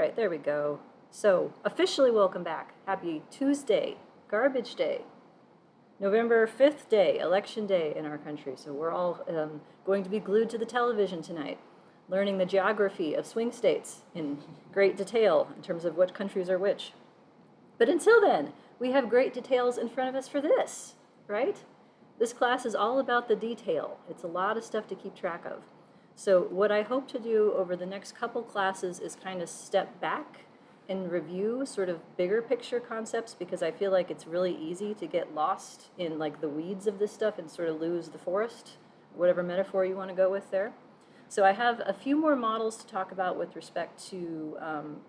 right, there we go. So, officially welcome back. Happy Tuesday, garbage day. November 5th day, election day in our country. So we're all going to be glued to the television tonight, learning the geography of swing states in great detail in terms of what countries are which. But until then, we have great details in front of us for this, right? This class is all about the detail. It's a lot of stuff to keep track of. So what I hope to do over the next couple classes is kind of step back and review sort of bigger picture concepts, because I feel like it's really easy to get lost in like the weeds of this stuff and sort of lose the forest, whatever metaphor you want to go with there. So I have a few more models to talk about with respect to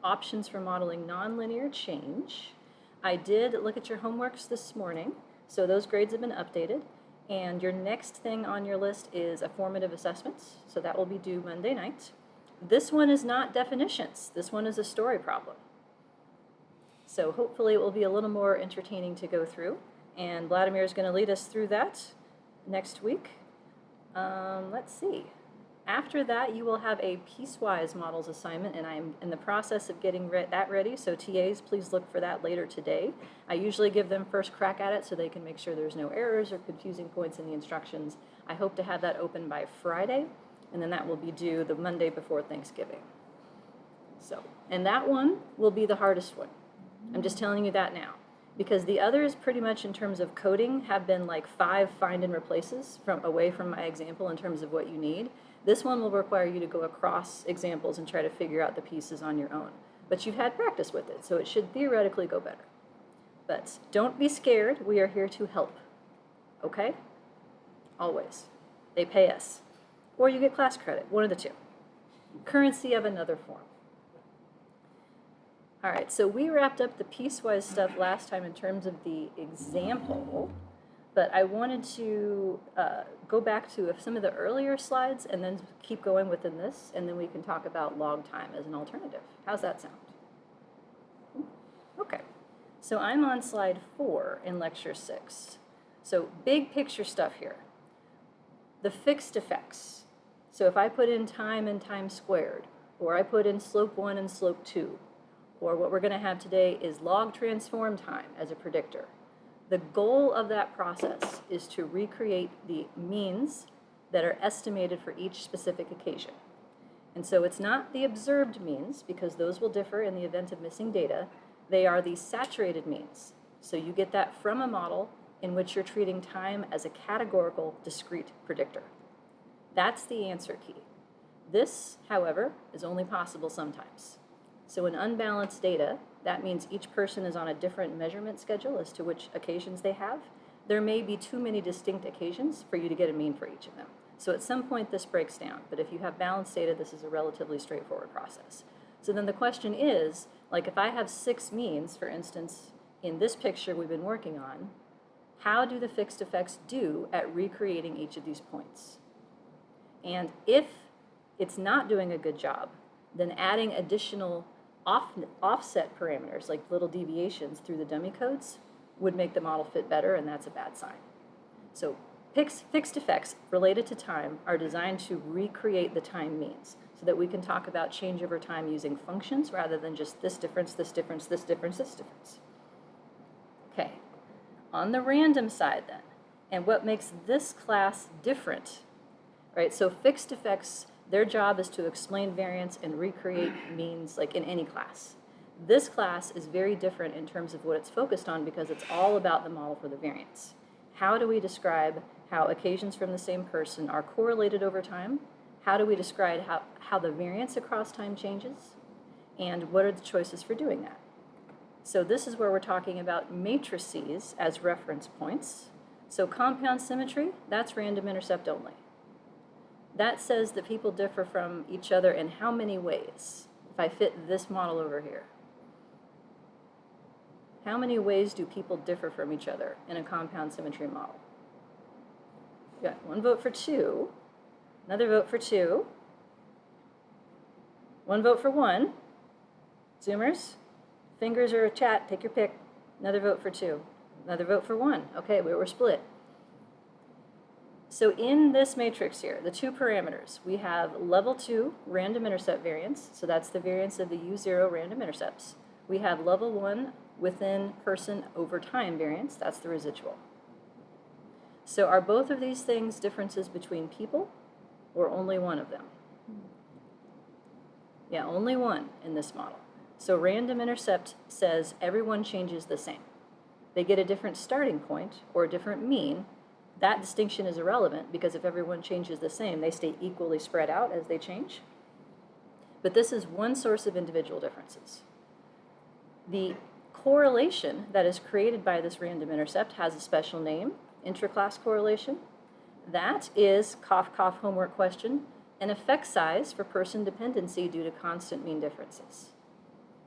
options for modeling nonlinear change. I did look at your homeworks this morning, so those grades have been updated. And your next thing on your list is a formative assessments, so that will be due Monday night. This one is not definitions. This one is a story problem. So hopefully it will be a little more entertaining to go through. And Vladimir is going to lead us through that next week. Let's see. After that, you will have a piecewise models assignment, and I'm in the process of getting that ready. So TAs, please look for that later today. I usually give them first crack at it so they can make sure there's no errors or confusing points in the instructions. I hope to have that open by Friday, and then that will be due the Monday before Thanksgiving. So, and that one will be the hardest one. I'm just telling you that now, because the others pretty much in terms of coding have been like 5 find and replaces away from my example in terms of what you need. This one will require you to go across examples and try to figure out the pieces on your own. But you've had practice with it, so it should theoretically go better. But don't be scared. We are here to help. Okay? Always. They pay us. Or you get class credit, one of the two. Currency of another form. All right, so we wrapped up the piecewise stuff last time in terms of the example, but I wanted to go back to some of the earlier slides and then keep going within this, and then we can talk about log time as an alternative. How's that sound? Okay, so I'm on slide 4 in lecture 6. So big picture stuff here. The fixed effects. So if I put in time and time squared, or I put in slope 1 and slope 2, or what we're going to have today is log transform time as a predictor. The goal of that process is to recreate the means that are estimated for each specific occasion. And so it's not the observed means, because those will differ in the event of missing data. They are the saturated means. So you get that from a model in which you're treating time as a categorical discrete predictor. That's the answer key. This, however, is only possible sometimes. So in unbalanced data, that means each person is on a different measurement schedule as to which occasions they have. There may be too many distinct occasions for you to get a mean for each of them. So at some point this breaks down, but if you have balanced data, this is a relatively straightforward process. So then the question is, like if I have 6 means, for instance, in this picture we've been working on, how do the fixed effects do at recreating each of these points? And if it's not doing a good job, then adding additional offset parameters, like little deviations through the dummy codes, would make the model fit better, and that's a bad sign. So fixed effects related to time are designed to recreate the time means so that we can talk about change over time using functions rather than just this difference, this difference, this difference, this difference. Okay, on the random side then, and what makes this class different, right? So fixed effects, their job is to explain variance and recreate means like in any class. This class is very different in terms of what it's focused on because it's all about the model for the variance. How do we describe how occasions from the same person are correlated over time? How do we describe how the variance across time changes? And what are the choices for doing that? So this is where we're talking about matrices as reference points. So compound symmetry, that's random intercept only. That says that people differ from each other in how many ways? If I fit this model over here. How many ways do people differ from each other in a compound symmetry model? You got 1 vote for 2, another vote for 2, 1 vote for 1. Zoomers, fingers or chat, take your pick. Another vote for 2, another vote for 1. Okay, we were split. So in this matrix here, the two parameters, we have level 2 random intercept variance, so that's the variance of the U0 random intercepts. We have level 1 within person over time variance, that's the residual. So are both of these things differences between people, or only one of them? Yeah, only one in this model. So random intercept says everyone changes the same. They get a different starting point or a different mean. That distinction is irrelevant because if everyone changes the same, they stay equally spread out as they change. But this is one source of individual differences. The correlation that is created by this random intercept has a special name, intraclass correlation. That is, cough, cough, homework question, an effect size for person dependency due to constant mean differences.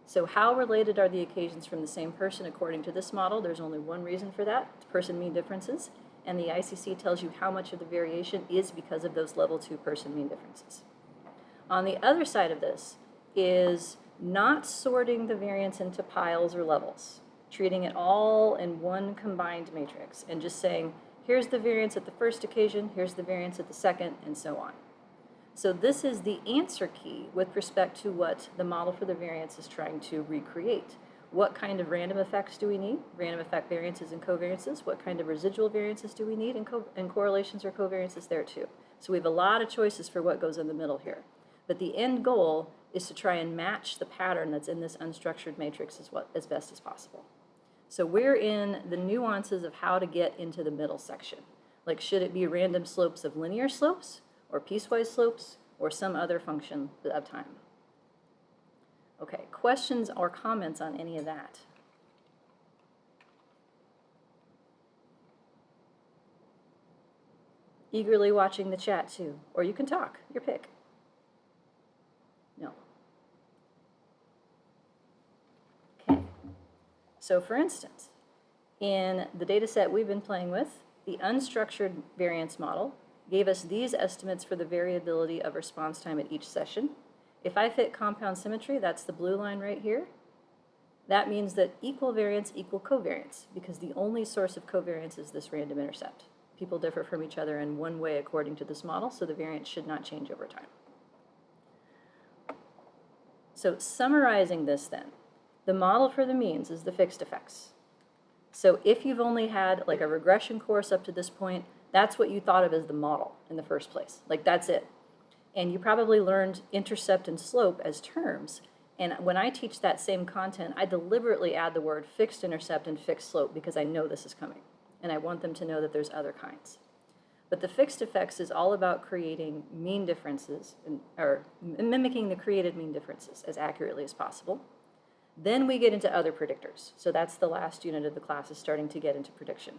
So how related are the occasions from the same person according to this model? There's only one reason for that, it's person mean differences. And the ICC tells you how much of the variation is because of those level 2 person mean differences. On the other side of this is not sorting the variance into piles or levels, treating it all in one combined matrix and just saying, here's the variance at the first occasion, here's the variance at the second, and so on. So this is the answer key with respect to what the model for the variance is trying to recreate. What kind of random effects do we need? Random effect variances and covariances. What kind of residual variances do we need and correlations or covariances there too? So we have a lot of choices for what goes in the middle here. But the end goal is to try and match the pattern that's in this unstructured matrix as best as possible. So we're in the nuances of how to get into the middle section. Like, should it be random slopes of linear slopes or piecewise slopes or some other function of time? Okay, questions or comments on any of that? Eagerly watching the chat too, or you can talk, your pick. No. Okay, so for instance, in the data set we've been playing with, the unstructured variance model gave us these estimates for the variability of response time at each session. If I fit compound symmetry, that's the blue line right here, that means that equal variance equal covariance, because the only source of covariance is this random intercept. People differ from each other in one way according to this model, so the variance should not change over time. So summarizing this then, the model for the means is the fixed effects. So if you've only had like a regression course up to this point, that's what you thought of as the model in the first place. Like, that's it. And you probably learned intercept and slope as terms. And when I teach that same content, I deliberately add the word fixed intercept and fixed slope because I know this is coming. And I want them to know that there's other kinds. But the fixed effects is all about creating mean differences, or mimicking the created mean differences as accurately as possible. Then we get into other predictors. So that's the last unit of the class, is starting to get into prediction.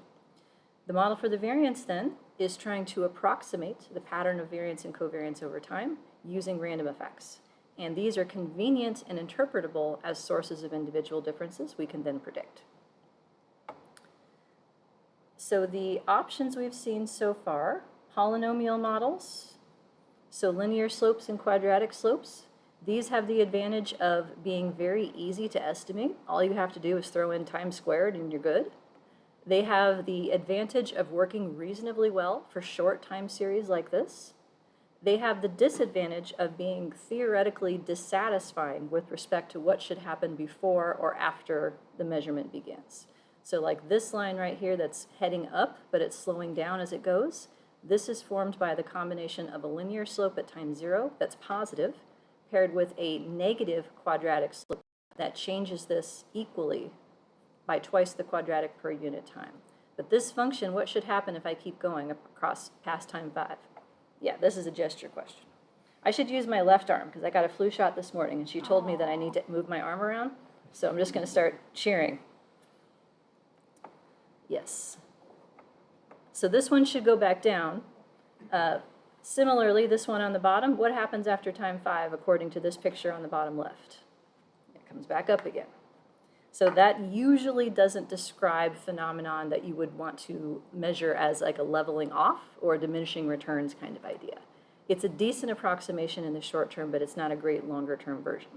The model for the variance then is trying to approximate the pattern of variance and covariance over time using random effects. And these are convenient and interpretable as sources of individual differences we can then predict. So the options we've seen so far, polynomial models, so linear slopes and quadratic slopes, these have the advantage of being very easy to estimate. All you have to do is throw in time squared and you're good. They have the advantage of working reasonably well for short time series like this. They have the disadvantage of being theoretically dissatisfying with respect to what should happen before or after the measurement begins. So like this line right here that's heading up, but it's slowing down as it goes, this is formed by the combination of a linear slope at time 0 that's positive, paired with a negative quadratic slope that changes this equally by twice the quadratic per unit time. But this function, what should happen if I keep going across past time 5? Yeah, this is a gesture question. I should use my left arm because I got a flu shot this morning and she told me that I need to move my arm around. So I'm just going to start cheering. Yes. So this one should go back down. Similarly, this one on the bottom, what happens after time 5 according to this picture on the bottom left? It comes back up again. So that usually doesn't describe phenomenon that you would want to measure as like a leveling off or a diminishing returns kind of idea. It's a decent approximation in the short term, but it's not a great longer term version.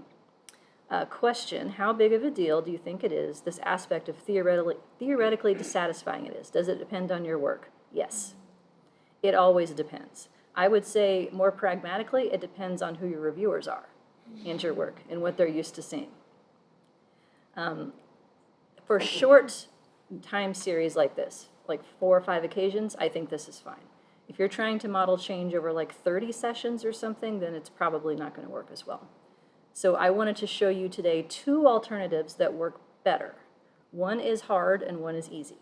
Question, how big of a deal do you think it is, this aspect of theoretically dissatisfying it is? Does it depend on your work? Yes. It always depends. I would say more pragmatically, it depends on who your reviewers are and your work and what they're used to seeing. For short time series like this, like 4 or 5 occasions, I think this is fine. If you're trying to model change over like 30 sessions or something, then it's probably not going to work as well. So I wanted to show you today 2 alternatives that work better. One is hard and one is easy.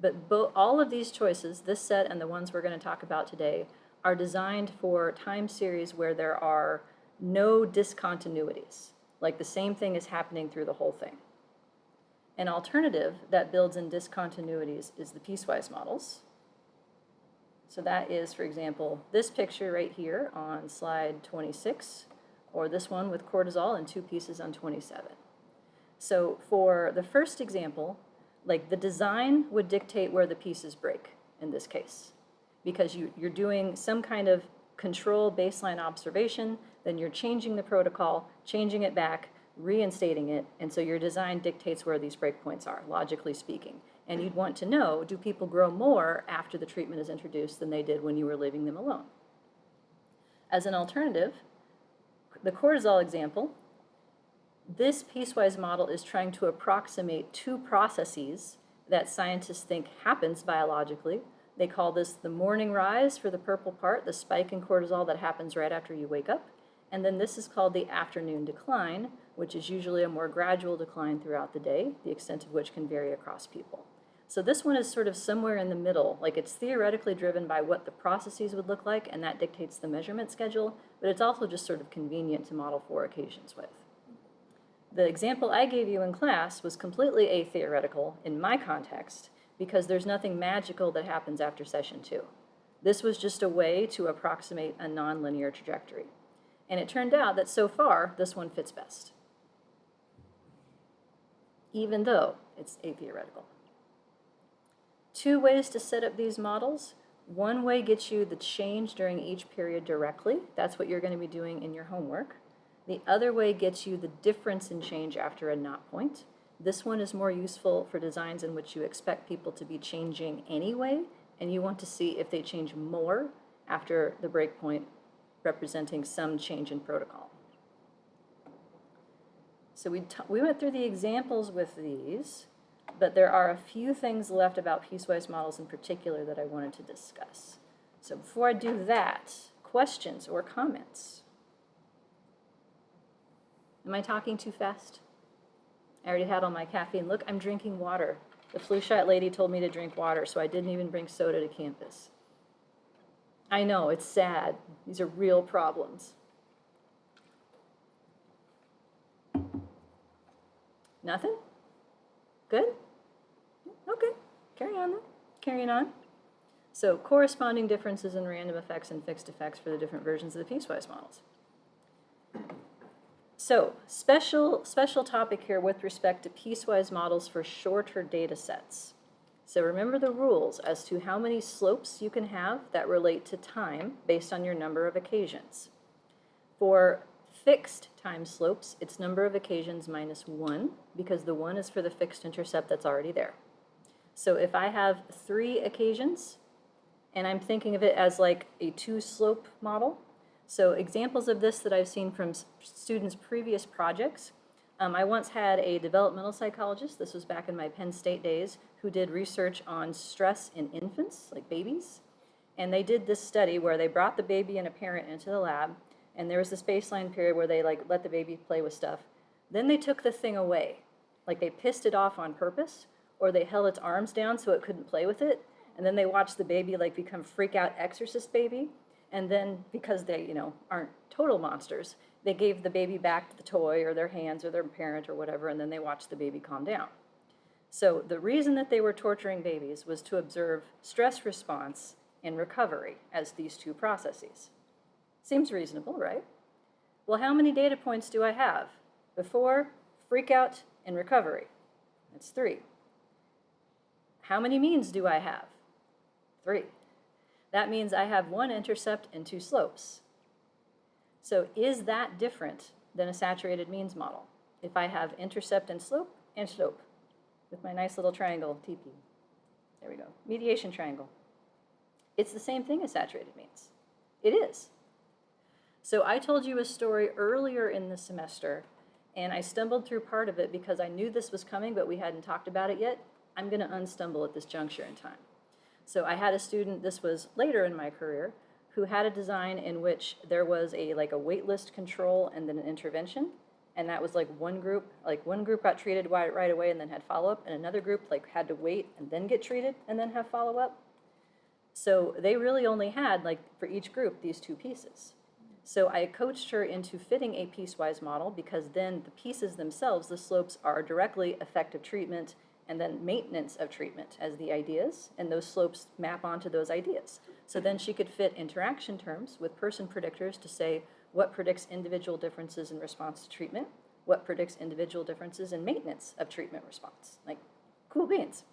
But all of these choices, this set and the ones we're going to talk about today, are designed for time series where there are no discontinuities, like the same thing is happening through the whole thing. An alternative that builds in discontinuities is the piecewise models. So that is, for example, this picture right here on slide 26, or this one with cortisol in 2 pieces on 27. So for the first example, like the design would dictate where the pieces break in this case, because you're doing some kind of control baseline observation, then you're changing the protocol, changing it back, reinstating it, and so your design dictates where these breakpoints are, logically speaking. And you'd want to know, do people grow more after the treatment is introduced than they did when you were leaving them alone? As an alternative, the cortisol example, this piecewise model is trying to approximate 2 processes that scientists think happens biologically. They call this the morning rise for the purple part, the spike in cortisol that happens right after you wake up. And then this is called the afternoon decline, which is usually a more gradual decline throughout the day, the extent of which can vary across people. So this one is sort of somewhere in the middle, like it's theoretically driven by what the processes would look like, and that dictates the measurement schedule, but it's also just sort of convenient to model 4 occasions with. The example I gave you in class was completely atheoretical in my context because there's nothing magical that happens after session 2. This was just a way to approximate a nonlinear trajectory. And it turned out that so far, this one fits best, even though it's atheoretical. 2 ways to set up these models. One way gets you the change during each period directly. That's what you're going to be doing in your homework. The other way gets you the difference in change after a knot point. This one is more useful for designs in which you expect people to be changing anyway, and you want to see if they change more after the breakpoint representing some change in protocol. So we went through the examples with these, but there are a few things left about piecewise models in particular that I wanted to discuss. So before I do that, questions or comments? Am I talking too fast? I already had all my caffeine. Look, I'm drinking water. The flu shot lady told me to drink water, so I didn't even bring soda to campus. I know, it's sad. These are real problems. Nothing? Good? Okay, carry on then. Carrying on. So corresponding differences in random effects and fixed effects for the different versions of the piecewise models. So special topic here with respect to piecewise models for shorter data sets. So remember the rules as to how many slopes you can have that relate to time based on your number of occasions. For fixed time slopes, it's number of occasions minus 1, because the 1 is for the fixed intercept that's already there. So if I have 3 occasions, and I'm thinking of it as like a 2-slope model, so examples of this that I've seen from students' previous projects, I once had a developmental psychologist, this was back in my Penn State days, who did research on stress in infants, like babies. And they did this study where they brought the baby and a parent into the lab, and there was this baseline period where they let the baby play with stuff. Then they took the thing away, like they pissed it off on purpose, or they held its arms down so it couldn't play with it, and then they watched the baby become freak out exorcist baby. And then, because they, aren't total monsters, they gave the baby back the toy or their hands or their parent or whatever, and then they watched the baby calm down. So the reason that they were torturing babies was to observe stress response and recovery as these 2 processes. Seems reasonable, right? Well, how many data points do I have? Before, freak out, and recovery. That's 3. How many means do I have? 3. That means I have 1 intercept and 2 slopes. So is that different than a saturated means model? If I have intercept and slope with my nice little triangle, TP. There we go. Mediation triangle. It's the same thing as saturated means. It is. So I told you a story earlier in the semester, and I stumbled through part of it because I knew this was coming, but we hadn't talked about it yet. I'm going to unstumble at this juncture in time. So I had a student, this was later in my career, who had a design in which there was a wait list control and then an intervention. And that was one group got treated right away and then had follow-up, and another group had to wait and then get treated and then have follow-up. So they really only had, for each group, these two pieces. So I coached her into fitting a piecewise model because then the pieces themselves, the slopes, are directly effective treatment and then maintenance of treatment as the ideas, and those slopes map onto those ideas. So then she could fit interaction terms with person predictors to say what predicts individual differences in response to treatment, what predicts individual differences in maintenance of treatment response. Cool beans.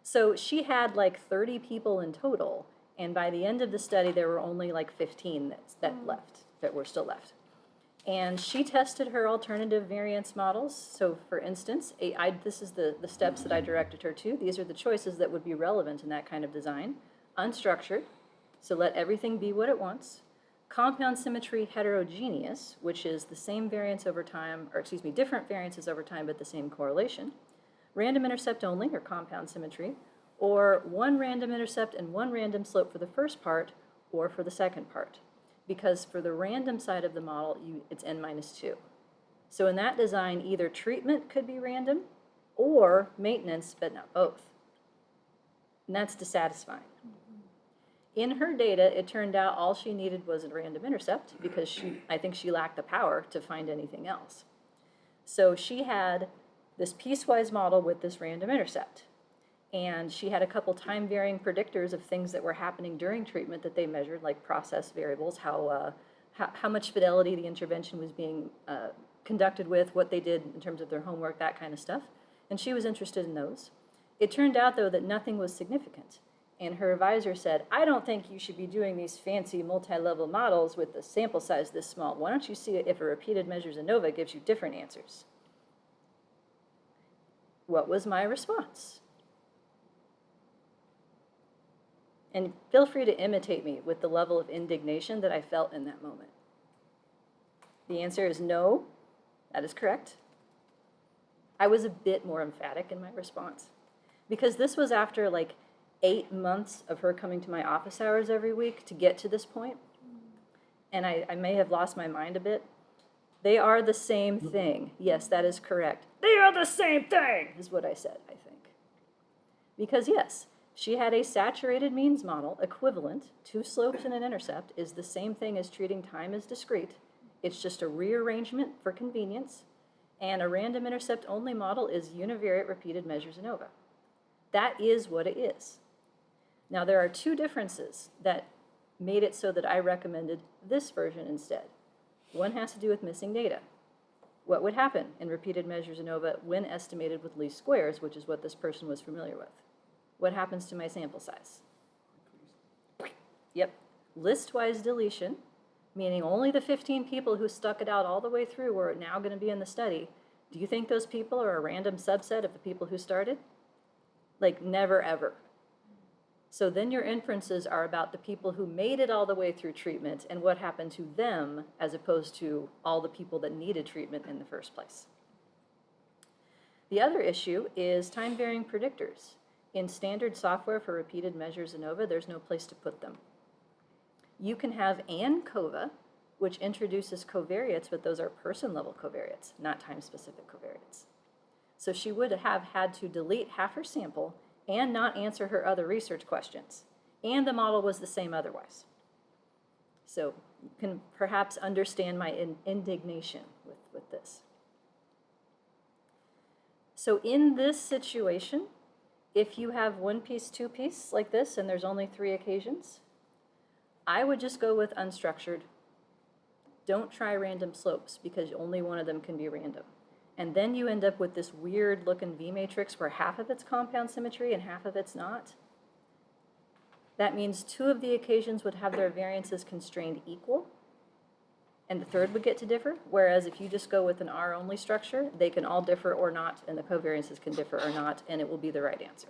So she had 30 people in total, and by the end of the study, there were only 15 that were still left. And she tested her alternative variance models. So for instance, this is the steps that I directed her to. These are the choices that would be relevant in that kind of design. Unstructured, so let everything be what it wants. Compound symmetry heterogeneous, which is the same variance over time, different variances over time, but the same correlation. Random intercept only, or compound symmetry, or one random intercept and one random slope for the first part, or for the second part. Because for the random side of the model, it's n-2. So in that design, either treatment could be random or maintenance, but not both. And that's dissatisfying. In her data, it turned out all she needed was a random intercept because I think she lacked the power to find anything else. So she had this piecewise model with this random intercept. And she had a couple time-varying predictors of things that were happening during treatment that they measured, like process variables, how much fidelity the intervention was being conducted with, what they did in terms of their homework, that kind of stuff. And she was interested in those. It turned out, though, that nothing was significant. And her advisor said, I don't think you should be doing these fancy multi-level models with the sample size this small. Why don't you see if a repeated measures ANOVA gives you different answers? What was my response? And feel free to imitate me with the level of indignation that I felt in that moment. The answer is no. That is correct. I was a bit more emphatic in my response because this was after 8 months of her coming to my office hours every week to get to this point. And I may have lost my mind a bit. They are the same thing. Yes, that is correct. They are the same thing, is what I said, I think. Because yes, she had a saturated means model equivalent. 2 slopes and an intercept is the same thing as treating time as discrete. It's just a rearrangement for convenience. And a random intercept only model is univariate repeated measures ANOVA. That is what it is. Now there are 2 differences that made it so that I recommended this version instead. One has to do with missing data. What would happen in repeated measures ANOVA when estimated with least squares, which is what this person was familiar with? What happens to my sample size? Yep, list-wise deletion, meaning only the 15 people who stuck it out all the way through were now going to be in the study. Do you think those people are a random subset of the people who started? Never, ever. So then your inferences are about the people who made it all the way through treatment and what happened to them as opposed to all the people that needed treatment in the first place. The other issue is time-varying predictors. In standard software for repeated measures ANOVA, there's no place to put them. You can have ANCOVA, which introduces covariates, but those are person-level covariates, not time-specific covariates. So she would have had to delete half her sample and not answer her other research questions. And the model was the same otherwise. So you can perhaps understand my indignation with this. So in this situation, if you have 1 piece, 2 piece like this, and there's only 3 occasions, I would just go with unstructured. Don't try random slopes because only one of them can be random. And then you end up with this weird looking V matrix where half of it's compound symmetry and half of it's not. That means 2 of the occasions would have their variances constrained equal, and the third would get to differ, whereas if you just go with an R-only structure, they can all differ or not, and the covariances can differ or not, and it will be the right answer.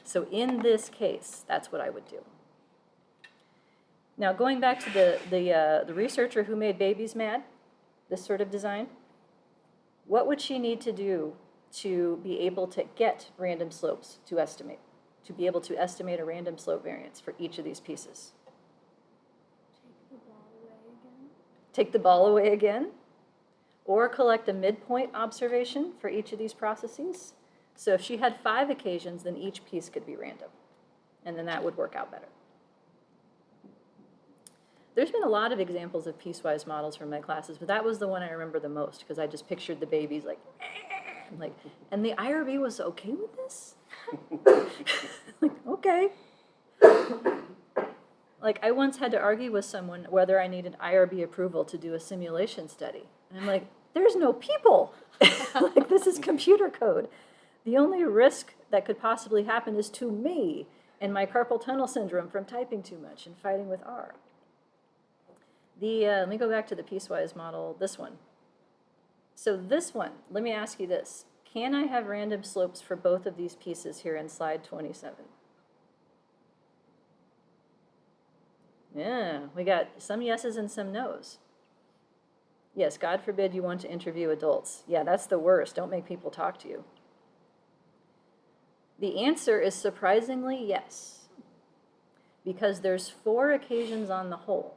So in this case, that's what I would do. Now, going back to the researcher who made babies mad, this sort of design, what would she need to do to be able to get random slopes to estimate, to be able to estimate a random slope variance for each of these pieces? Take the ball away again, or collect a midpoint observation for each of these processes. So if she had 5 occasions, then each piece could be random, and then that would work out better. There's been a lot of examples of piecewise models from my classes, but that was the one I remember the most because I just pictured the babies like, and the IRB was okay with this? Like, okay. Like, I once had to argue with someone whether I needed IRB approval to do a simulation study. And I'm like, there's no people. Like, this is computer code. The only risk that could possibly happen is to me and my carpal tunnel syndrome from typing too much and fighting with R. Let me go back to the piecewise model, this one. So this one, let me ask you this. Can I have random slopes for both of these pieces here in slide 27? Yeah, we got some yeses and some nos. Yes, God forbid you want to interview adults. Yeah, that's the worst. Don't make people talk to you. The answer is surprisingly yes, because there's 4 occasions on the whole.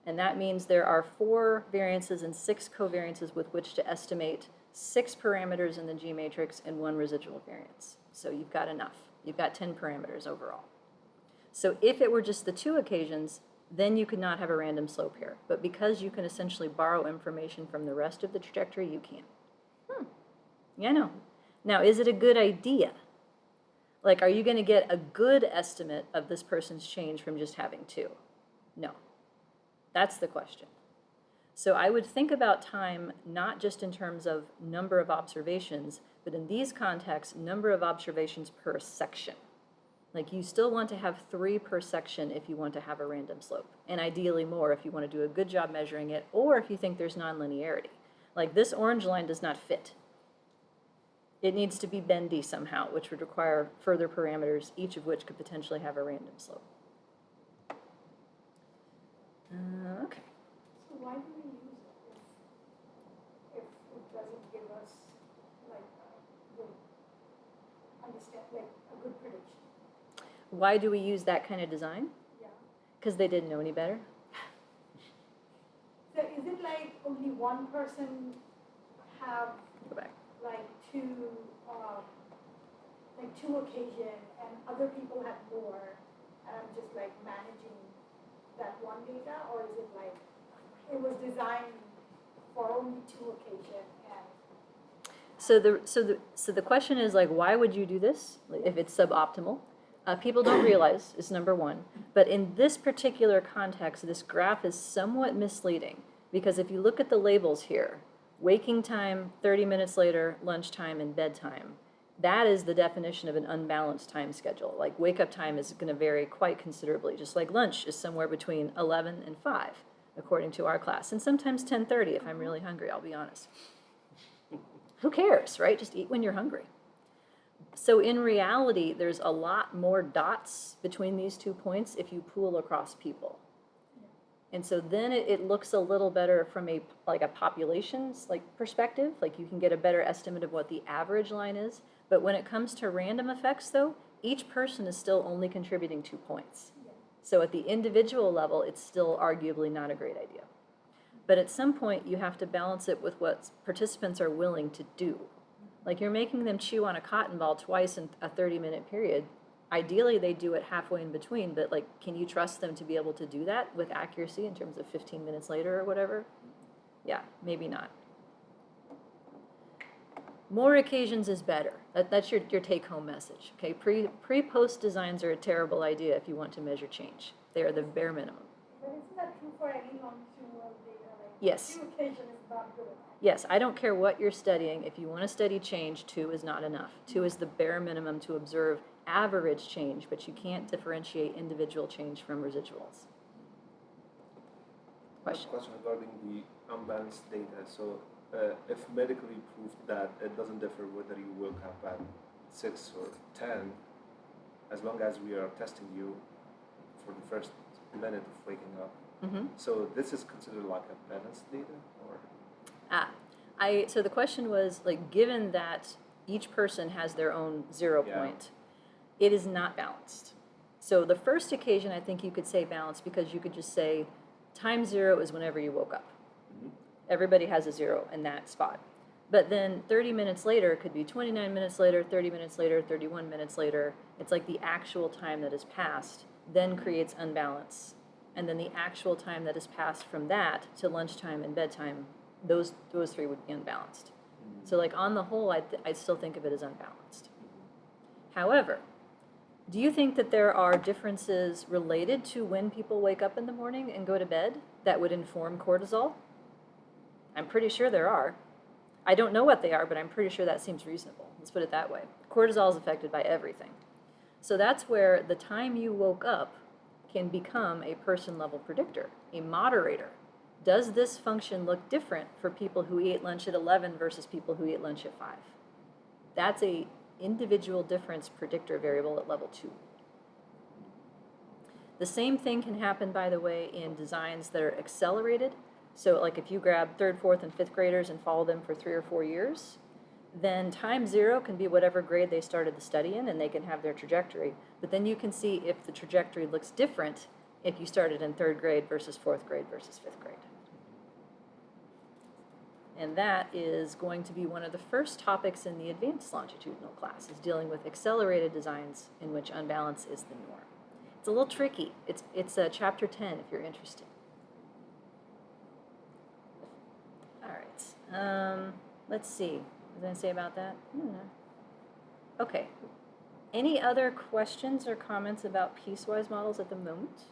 And that means there are 4 variances and 6 covariances with which to estimate 6 parameters in the G matrix and 1 residual variance. So you've got enough. You've got 10 parameters overall. So if it were just the 2 occasions, then you could not have a random slope here. But because you can essentially borrow information from the rest of the trajectory, you can. Yeah, I know. Now, is it a good idea? Like, are you going to get a good estimate of this person's change from just having 2? No. That's the question. So I would think about time not just in terms of number of observations, but in these contexts, number of observations per section. Like, you still want to have 3 per section if you want to have a random slope, and ideally more if you want to do a good job measuring it, or if you think there's nonlinearity. Like, this orange line does not fit. It needs to be bendy somehow, which would require further parameters, each of which could potentially have a random slope. Okay. So why do we use it if it doesn't give us like good a good prediction? Why do we use that kind of design? Yeah. Because they didn't know any better. So is it like only one person have Go back. like two occasion and other people have more, and I'm just like managing that one data, or is it like it was designed for only 2 occasion and So the question is, like, why would you do this if it's suboptimal? People don't realize is number one, but in this particular context, this graph is somewhat misleading because if you look at the labels here, waking time, 30 minutes later, lunchtime, and bedtime, that is the definition of an unbalanced time schedule. Like, wake-up time is going to vary quite considerably, just like lunch is somewhere between 11 and 5, according to our class, and sometimes 10:30 if I'm really hungry, I'll be honest. Who cares, right? Just eat when you're hungry. So in reality, there's a lot more dots between these 2 points if you pool across people. And so then it looks a little better from a population's perspective, like you can get a better estimate of what the average line is. But when it comes to random effects though, each person is still only contributing 2 points. So at the individual level, it's still arguably not a great idea. But at some point, you have to balance it with what participants are willing to do. Like, you're making them chew on a cotton ball twice in a 30-minute period. Ideally, they do it halfway in between, but like, can you trust them to be able to do that with accuracy in terms of 15 minutes later or whatever? Yeah, maybe not. More occasions is better. That's your take-home message. Okay, pre-post designs are a terrible idea if you want to measure change. They are the bare minimum. But isn't that true for any longitudinal data? Like, Yes. 2 occasion is not good enough. Yes, I don't care what you're studying. If you want to study change, 2 is not enough. 2 is the bare minimum to observe average change, but you can't differentiate individual change from residuals. Question? Question regarding the unbalanced data. So if medically proved that it doesn't differ whether you woke up at 6 or 10, as long as we are testing you for the first minute of waking up. Mm-hmm. So this is considered like a balanced data, or So the question was, like, given that each person has their own 0 Yeah. point, it is not balanced. So the first occasion, I think you could say balanced because you could just say time 0 is whenever you woke up. Mhm. Everybody has a 0 in that spot. But then 30 minutes later, it could be 29 minutes later, 30 minutes later, 31 minutes later. It's like the actual time that has passed then creates unbalance. And then the actual time that has passed from that to lunchtime and bedtime, those three would be unbalanced. So like on the whole, I'd still think of it as unbalanced. However, do you think that there are differences related to when people wake up in the morning and go to bed that would inform cortisol? I'm pretty sure there are. I don't know what they are, but I'm pretty sure that seems reasonable. Let's put it that way. Cortisol is affected by everything. So that's where the time you woke up can become a person-level predictor, a moderator. Does this function look different for people who eat lunch at 11 versus people who eat lunch at 5? That's a individual difference predictor variable at level 2. The same thing can happen, by the way, in designs that are accelerated. So like if you grab 3rd, 4th, and 5th graders and follow them for 3 or 4 years, then time 0 can be whatever grade they started the study in, and they can have their trajectory. But then you can see if the trajectory looks different if you started in 3rd grade versus 4th grade versus 5th grade. And that is going to be one of the first topics in the advanced longitudinal class, is dealing with accelerated designs in which unbalance is the norm. It's a little tricky. It's chapter 10 if you're interested. All right. Let's see. What was I going to say about that? I don't know. Okay. Any other questions or comments about piecewise models at the moment?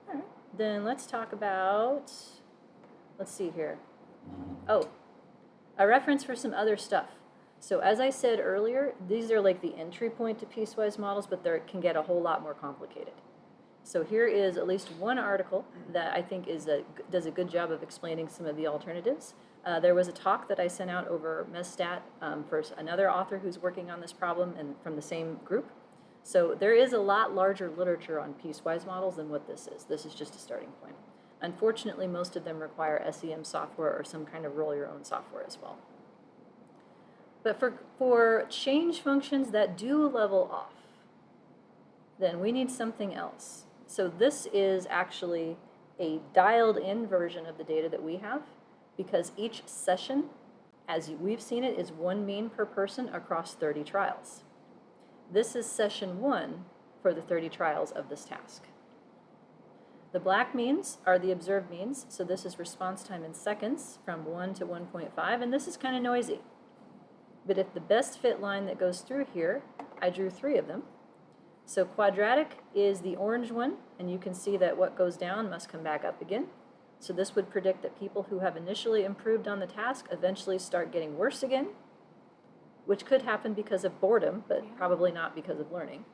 All right. Then let's talk about, let's see here. Oh, a reference for some other stuff. So as I said earlier, these are like the entry point to piecewise models, but they can get a whole lot more complicated. So here is at least one article that I think does a good job of explaining some of the alternatives. There was a talk that I sent out over MESSTAT for another author who's working on this problem and from the same group. So there is a lot larger literature on piecewise models than what this is. This is just a starting point. Unfortunately, most of them require SEM software or some kind of roll your own software as well. But for change functions that do level off, then we need something else. So this is actually a dialed-in version of the data that we have, because each session, as we've seen it, is 1 mean per person across 30 trials. This is session 1 for the 30 trials of this task. The black means are the observed means, so this is response time in seconds from 1 to 1.5, and this is kind of noisy. But if the best fit line that goes through here, I drew 3 of them. So quadratic is the orange one, and you can see that what goes down must come back up again. So this would predict that people who have initially improved on the task eventually start getting worse again, which could happen because of boredom, but probably not because of learning.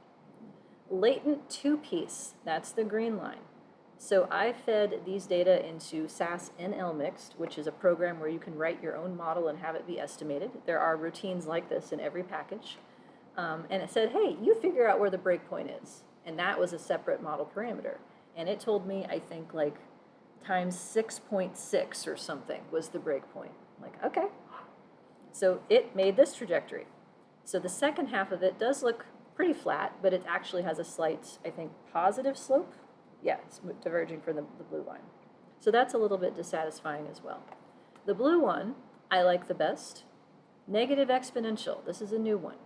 Latent 2-piece, that's the green line. So I fed these data into SAS NL Mixed, which is a program where you can write your own model and have it be estimated. There are routines like this in every package. And it said, hey, you figure out where the breakpoint is. And that was a separate model parameter. And it told me, I think, like, times 6.6 or something was the breakpoint. Like, okay. So it made this trajectory. So the second half of it does look pretty flat, but it actually has a slight, I think, positive slope. Yeah, it's diverging from the blue line. So that's a little bit dissatisfying as well. The blue one, I like the best. Negative exponential, this is a new one.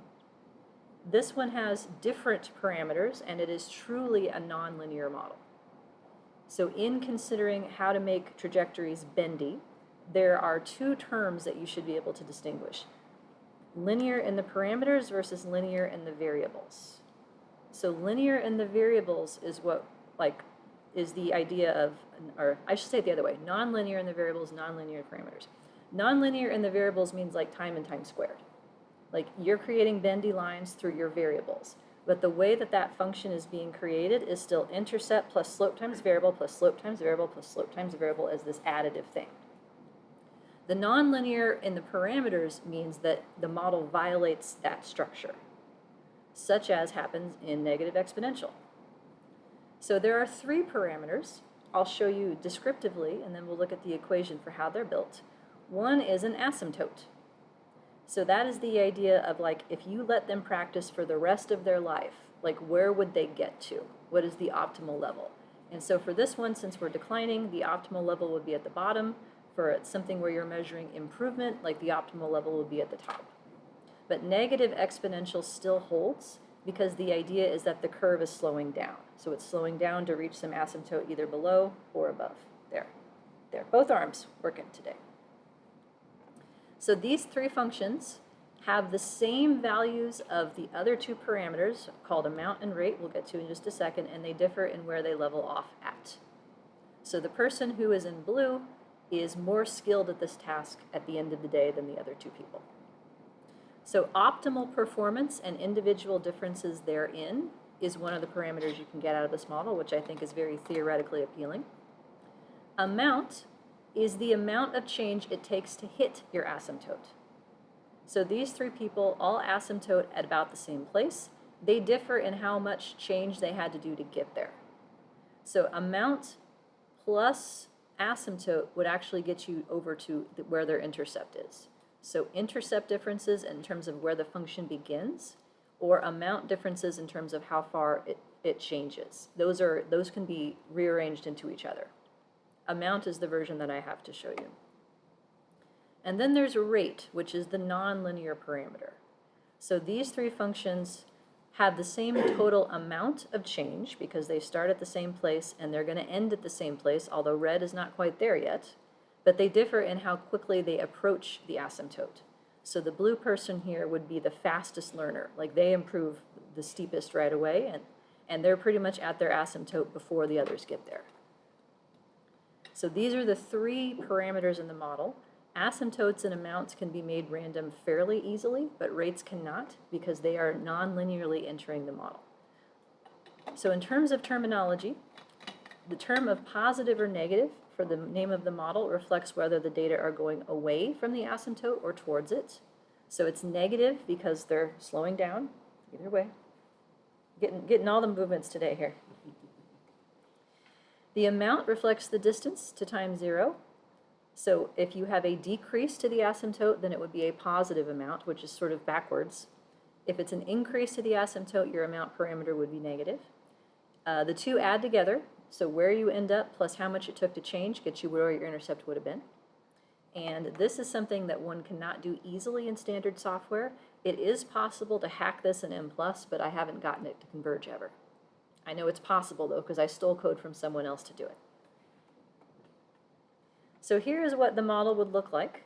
This one has different parameters, and it is truly a nonlinear model. So in considering how to make trajectories bendy, there are 2 terms that you should be able to distinguish. Linear in the parameters versus linear in the variables. So linear in the variables is what, like, is the idea of, or I should say it the other way, nonlinear in the variables, nonlinear parameters. Nonlinear in the variables means like time and time squared. Like you're creating bendy lines through your variables. But the way that that function is being created is still intercept plus slope times variable plus slope times variable plus slope times variable as this additive thing. The nonlinear in the parameters means that the model violates that structure. such as happens in negative exponential. So there are three parameters. I'll show you descriptively, and then we'll look at the equation for how they're built. One is an asymptote. So that is the idea of, like, if you let them practice for the rest of their life, like, where would they get to? What is the optimal level? And so for this one, since we're declining, the optimal level would be at the bottom. For something where you're measuring improvement, like, the optimal level would be at the top. But negative exponential still holds, because the idea is that the curve is slowing down. So it's slowing down to reach some asymptote either below or above. There. Both arms working today. So these three functions have the same values of the other two parameters, called amount and rate, we'll get to in just a second, and they differ in where they level off at. So the person who is in blue is more skilled at this task at the end of the day than the other two people. So optimal performance and individual differences therein is one of the parameters you can get out of this model, which I think is very theoretically appealing. Amount is the amount of change it takes to hit your asymptote. So these three people all asymptote at about the same place. They differ in how much change they had to do to get there. So amount plus asymptote would actually get you over to where their intercept is. So intercept differences in terms of where the function begins, or amount differences in terms of how far it changes. Those can be rearranged into each other. Amount is the version that I have to show you. And then there's rate, which is the nonlinear parameter. So these three functions have the same total amount of change because they start at the same place and they're going to end at the same place, although red is not quite there yet. But they differ in how quickly they approach the asymptote. So the blue person here would be the fastest learner. Like, they improve the steepest right away, and they're pretty much at their asymptote before the others get there. So these are the three parameters in the model. Asymptotes and amounts can be made random fairly easily, but rates cannot because they are non-linearly entering the model. So in terms of terminology, the term of positive or negative for the name of the model reflects whether the data are going away from the asymptote or towards it. So it's negative because they're slowing down, either way. Getting all the movements today here. The amount reflects the distance to time zero. So if you have a decrease to the asymptote, then it would be a positive amount, which is sort of backwards. If it's an increase to the asymptote, your amount parameter would be negative. The two add together, so where you end up plus how much it took to change gets you where your intercept would have been. And this is something that one cannot do easily in standard software. It is possible to hack this in M+, but I haven't gotten it to converge ever. I know it's possible, though, because I stole code from someone else to do it. So here is what the model would look like.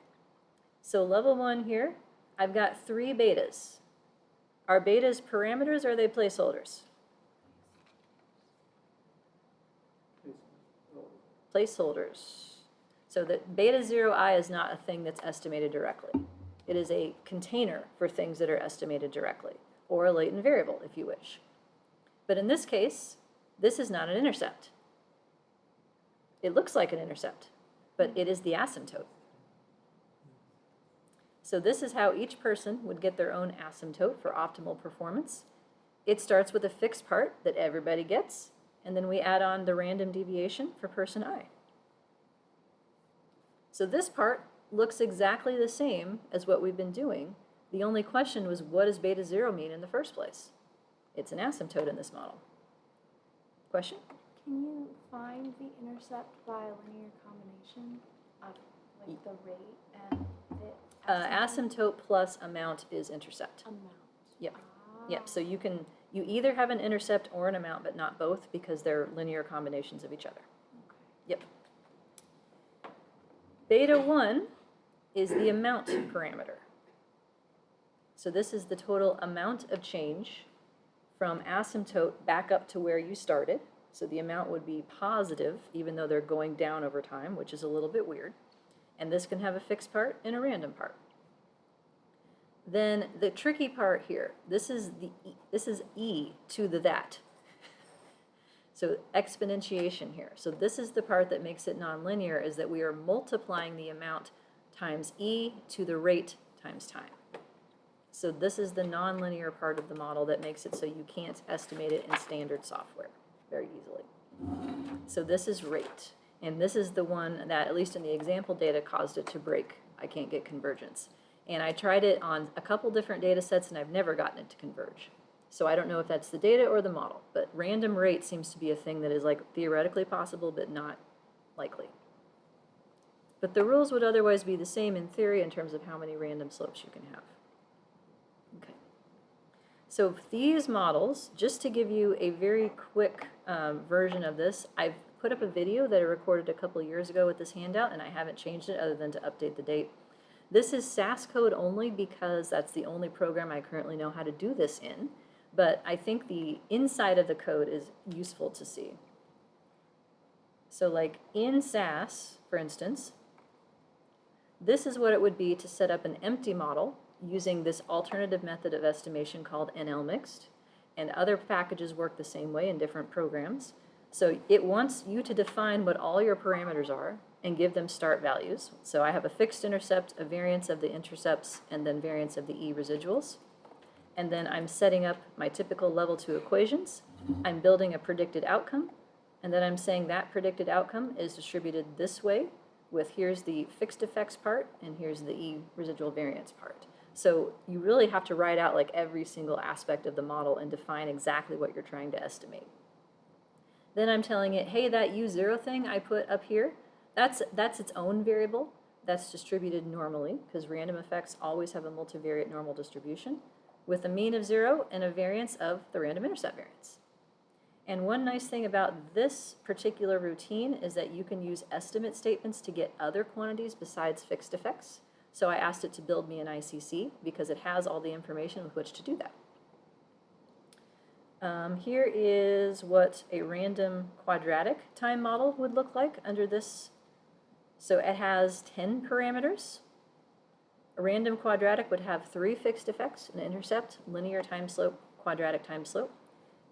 So level 1 here, I've got 3 betas. Are betas parameters or are they placeholders? Placeholders. So that beta 0I is not a thing that's estimated directly. It is a container for things that are estimated directly, or a latent variable, if you wish. But in this case, this is not an intercept. It looks like an intercept, but it is the asymptote. So this is how each person would get their own asymptote for optimal performance. It starts with a fixed part that everybody gets, and then we add on the random deviation for person I. So this part looks exactly the same as what we've been doing. The only question was, what does beta 0 mean in the first place? It's an asymptote in this model. Question? Can you find the intercept by a linear combination of like the rate and the Asymptote plus amount is intercept. amount? Yep. Ah. Yep, so you either have an intercept or an amount, but not both because they're linear combinations of each other. Okay. Yep. Beta 1 is the amount parameter. So this is the total amount of change from asymptote back up to where you started. So the amount would be positive, even though they're going down over time, which is a little bit weird. And this can have a fixed part and a random part. Then the tricky part here, this is e to the that. So exponentiation here. So this is the part that makes it nonlinear, is that we are multiplying the amount times e to the rate times time. So this is the nonlinear part of the model that makes it so you can't estimate it in standard software very easily. So this is rate. And this is the one that, at least in the example data, caused it to break. I can't get convergence. And I tried it on a couple different data sets, and I've never gotten it to converge. So I don't know if that's the data or the model. But random rate seems to be a thing that is like theoretically possible, but not likely. But the rules would otherwise be the same in theory in terms of how many random slopes you can have. Okay. So these models, just to give you a very quick version of this, I've put up a video that I recorded a couple years ago with this handout, and I haven't changed it other than to update the date. This is SAS code only because that's the only program I currently know how to do this in, but I think the inside of the code is useful to see. So like in SAS, for instance, this is what it would be to set up an empty model using this alternative method of estimation called NL-mixed, and other packages work the same way in different programs. So it wants you to define what all your parameters are and give them start values. So I have a fixed intercept, a variance of the intercepts, and then variance of the E residuals. And then I'm setting up my typical level 2 equations. I'm building a predicted outcome, and then I'm saying that predicted outcome is distributed this way, with here's the fixed effects part, and here's the E residual variance part. So you really have to write out like every single aspect of the model and define exactly what you're trying to estimate. Then I'm telling it, hey, that U0 thing I put up here, that's its own variable. That's distributed normally, because random effects always have a multivariate normal distribution, with a mean of 0 and a variance of the random intercept variance. And one nice thing about this particular routine is that you can use estimate statements to get other quantities besides fixed effects. So I asked it to build me an ICC because it has all the information with which to do that. Here is what a random quadratic time model would look like under this. So it has 10 parameters. A random quadratic would have 3 fixed effects, an intercept, linear time slope, quadratic time slope.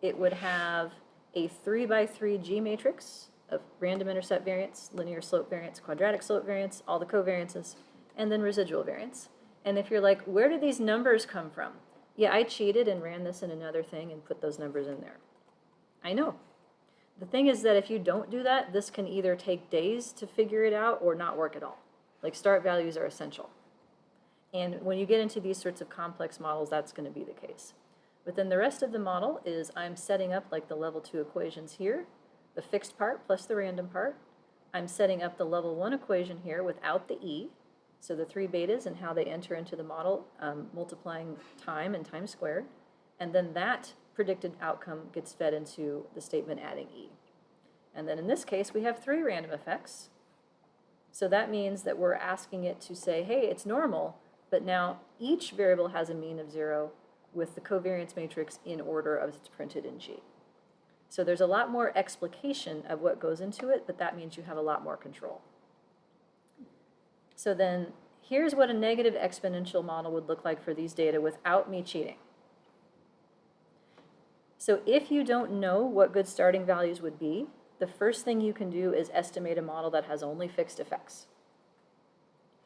It would have a 3 by 3 G matrix of random intercept variance, linear slope variance, quadratic slope variance, all the covariances, and then residual variance. And if you're like, where did these numbers come from? Yeah, I cheated and ran this in another thing and put those numbers in there. I know. The thing is that if you don't do that, this can either take days to figure it out or not work at all. Like start values are essential. And when you get into these sorts of complex models, that's going to be the case. But then the rest of the model is I'm setting up like the level 2 equations here, the fixed part plus the random part. I'm setting up the level 1 equation here without the E, so the 3 betas and how they enter into the model, multiplying time and time squared. And then that predicted outcome gets fed into the statement adding E. And then in this case, we have 3 random effects. So that means that we're asking it to say, hey, it's normal, but now each variable has a mean of 0 with the covariance matrix in order as it's printed in G. So there's a lot more explication of what goes into it, but that means you have a lot more control. So then here's what a negative exponential model would look like for these data without me cheating. So if you don't know what good starting values would be, the first thing you can do is estimate a model that has only fixed effects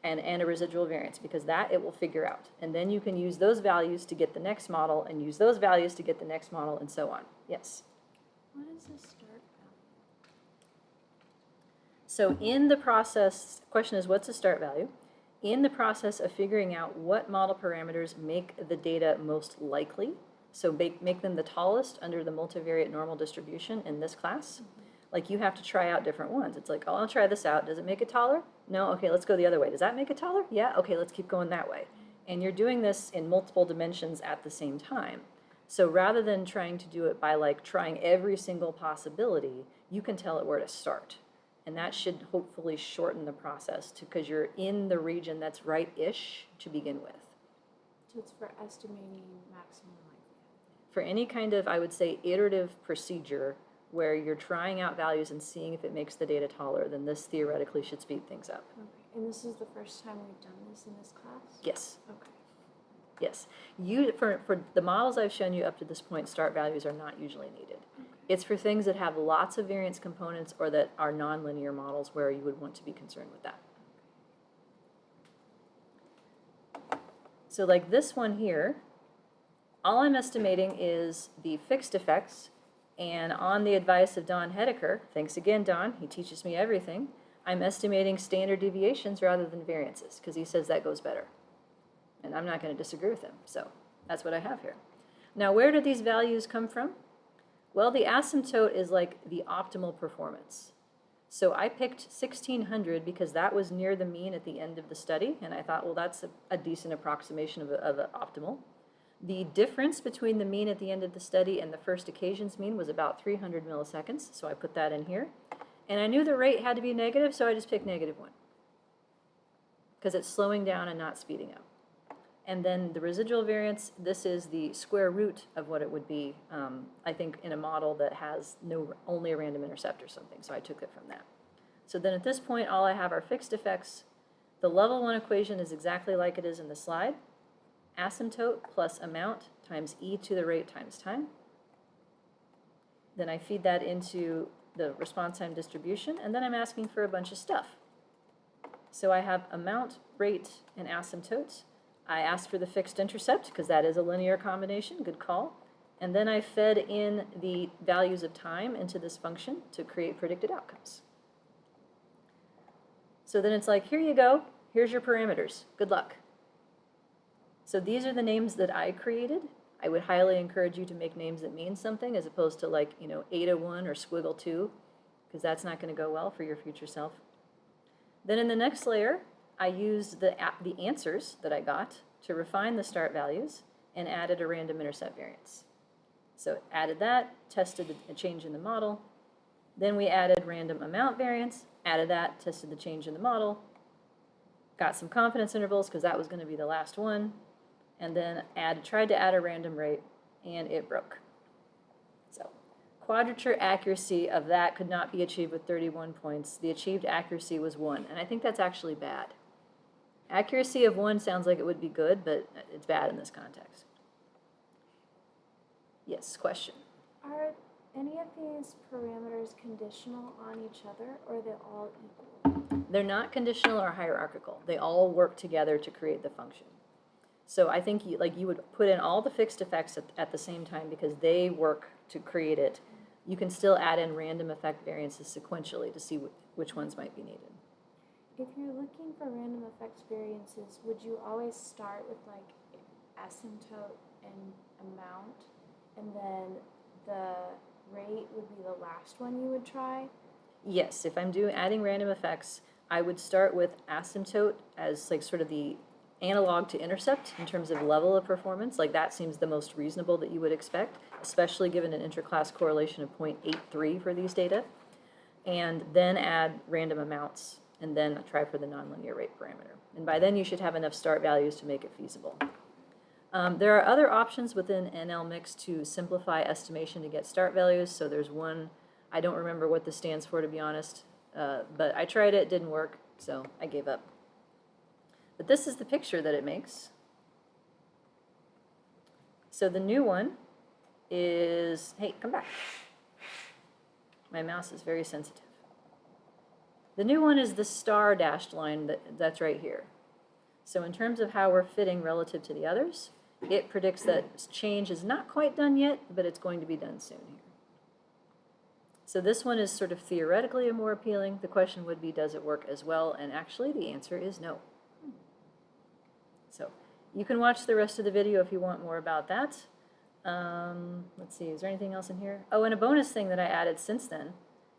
and a residual variance, because that it will figure out. And then you can use those values to get the next model and use those values to get the next model and so on. Yes? What is a start value? So in the process, the question is what's a start value? In the process of figuring out what model parameters make the data most likely, so make them the tallest under the multivariate normal distribution in this class, like you have to try out different ones. It's like, oh, I'll try this out. Does it make it taller? No? Okay, let's go the other way. Does that make it taller? Yeah? Okay, let's keep going that way. And you're doing this in multiple dimensions at the same time. So rather than trying to do it by like trying every single possibility, you can tell it where to start. And that should hopefully shorten the process because you're in the region that's right-ish to begin with. So it's for estimating maximum likelihood. For any kind of, I would say, iterative procedure where you're trying out values and seeing if it makes the data taller, then this theoretically should speed things up. Okay. And this is the first time we've done this in this class? Yes. Okay. Yes. For the models I've shown you up to this point, start values are not usually needed. Okay. It's for things that have lots of variance components or that are nonlinear models where you would want to be concerned with that. So like this one here, all I'm estimating is the fixed effects, and on the advice of Don Hedeker, thanks again, Don, he teaches me everything, I'm estimating standard deviations rather than variances, because he says that goes better. And I'm not going to disagree with him, so that's what I have here. Now, where do these values come from? Well, the asymptote is like the optimal performance. So I picked 1600 because that was near the mean at the end of the study, and I thought, well, that's a decent approximation of an optimal. The difference between the mean at the end of the study and the first occasion's mean was about 300 milliseconds, so I put that in here. And I knew the rate had to be negative, so I just picked -1, because it's slowing down and not speeding up. And then the residual variance, this is the square root of what it would be, I think, in a model that has only a random intercept or something, so I took it from that. So then at this point, all I have are fixed effects. The level 1 equation is exactly like it is in the slide. Asymptote plus amount times e to the rate times time. Then I feed that into the response time distribution, and then I'm asking for a bunch of stuff. So I have amount, rate, and asymptotes. I asked for the fixed intercept because that is a linear combination, good call. And then I fed in the values of time into this function to create predicted outcomes. So then it's like, here you go, here's your parameters, good luck. So these are the names that I created. I would highly encourage you to make names that mean something as opposed to like, eta 1 or squiggle 2, because that's not going to go well for your future self. Then in the next layer, I used the answers that I got to refine the start values and added a random intercept variance. So added that, tested a change in the model. Then we added random amount variance, added that, tested the change in the model, got some confidence intervals because that was going to be the last one, and then tried to add a random rate, and it broke. So quadrature accuracy of that could not be achieved with 31 points. The achieved accuracy was 1, and I think that's actually bad. Accuracy of 1 sounds like it would be good, but it's bad in this context. Yes, question? Are any of these parameters conditional on each other, or are they all equal? They're not conditional or hierarchical. They all work together to create the function. So I think you would put in all the fixed effects at the same time because they work to create it. You can still add in random effect variances sequentially to see which ones might be needed. If you're looking for random effects variances, would you always start with like asymptote and amount, and then the rate would be the last one you would try? Yes, if I'm adding random effects, I would start with asymptote as like sort of the analog to intercept in terms of level of performance. Like that seems the most reasonable that you would expect, especially given an interclass correlation of 0.83 for these data. And then add random amounts, and then try for the nonlinear rate parameter. And by then you should have enough start values to make it feasible. There are other options within NLMix to simplify estimation to get start values. So there's one, I don't remember what this stands for to be honest, but I tried it, didn't work, so I gave up. But this is the picture that it makes. So the new one is, hey, come back. My mouse is very sensitive. The new one is the star dashed line that's right here. So in terms of how we're fitting relative to the others, it predicts that change is not quite done yet, but it's going to be done soon here. So this one is sort of theoretically more appealing. The question would be, does it work as well? And actually the answer is no. So you can watch the rest of the video if you want more about that. Let's see, is there anything else in here? Oh, and a bonus thing that I added since then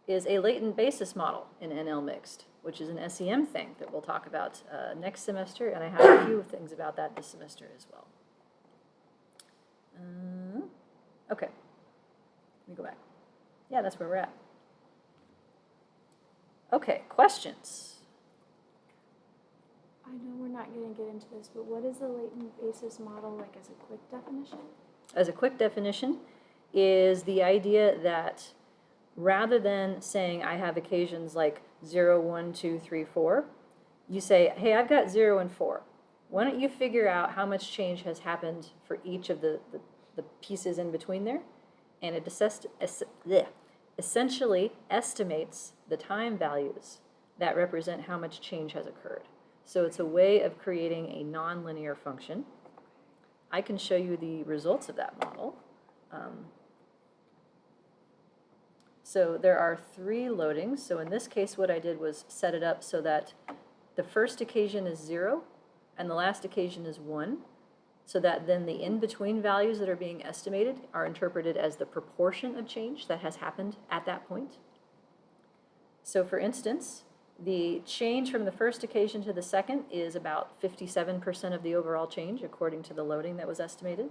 is a latent basis model in NL-Mixed, which is an SEM thing that we'll talk about next semester, and I have a few things about that this semester as well. Okay, let me go back. Yeah, that's where we're at. Okay, questions? I know we're not going to get into this, but what is the latent basis model like as a quick definition? As a quick definition is the idea that rather than saying I have occasions like 0, 1, 2, 3, 4, you say, hey, I've got 0 and 4. Why don't you figure out how much change has happened for each of the pieces in between there? And it essentially estimates the time values that represent how much change has occurred. So it's a way of creating a nonlinear function I can show you the results of that model. So there are 3 loadings. So in this case, what I did was set it up so that the first occasion is 0 and the last occasion is 1, so that then the in-between values that are being estimated are interpreted as the proportion of change that has happened at that point. So for instance, the change from the first occasion to the second is about 57% of the overall change according to the loading that was estimated.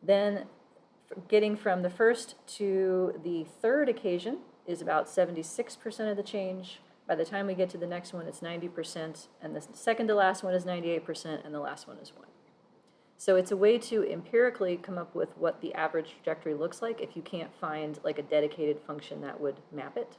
Then getting from the first to the third occasion is about 76% of the change. By the time we get to the next one, it's 90%, and the second to last one is 98%, and the last one is 1. So it's a way to empirically come up with what the average trajectory looks like if you can't find like a dedicated function that would map it.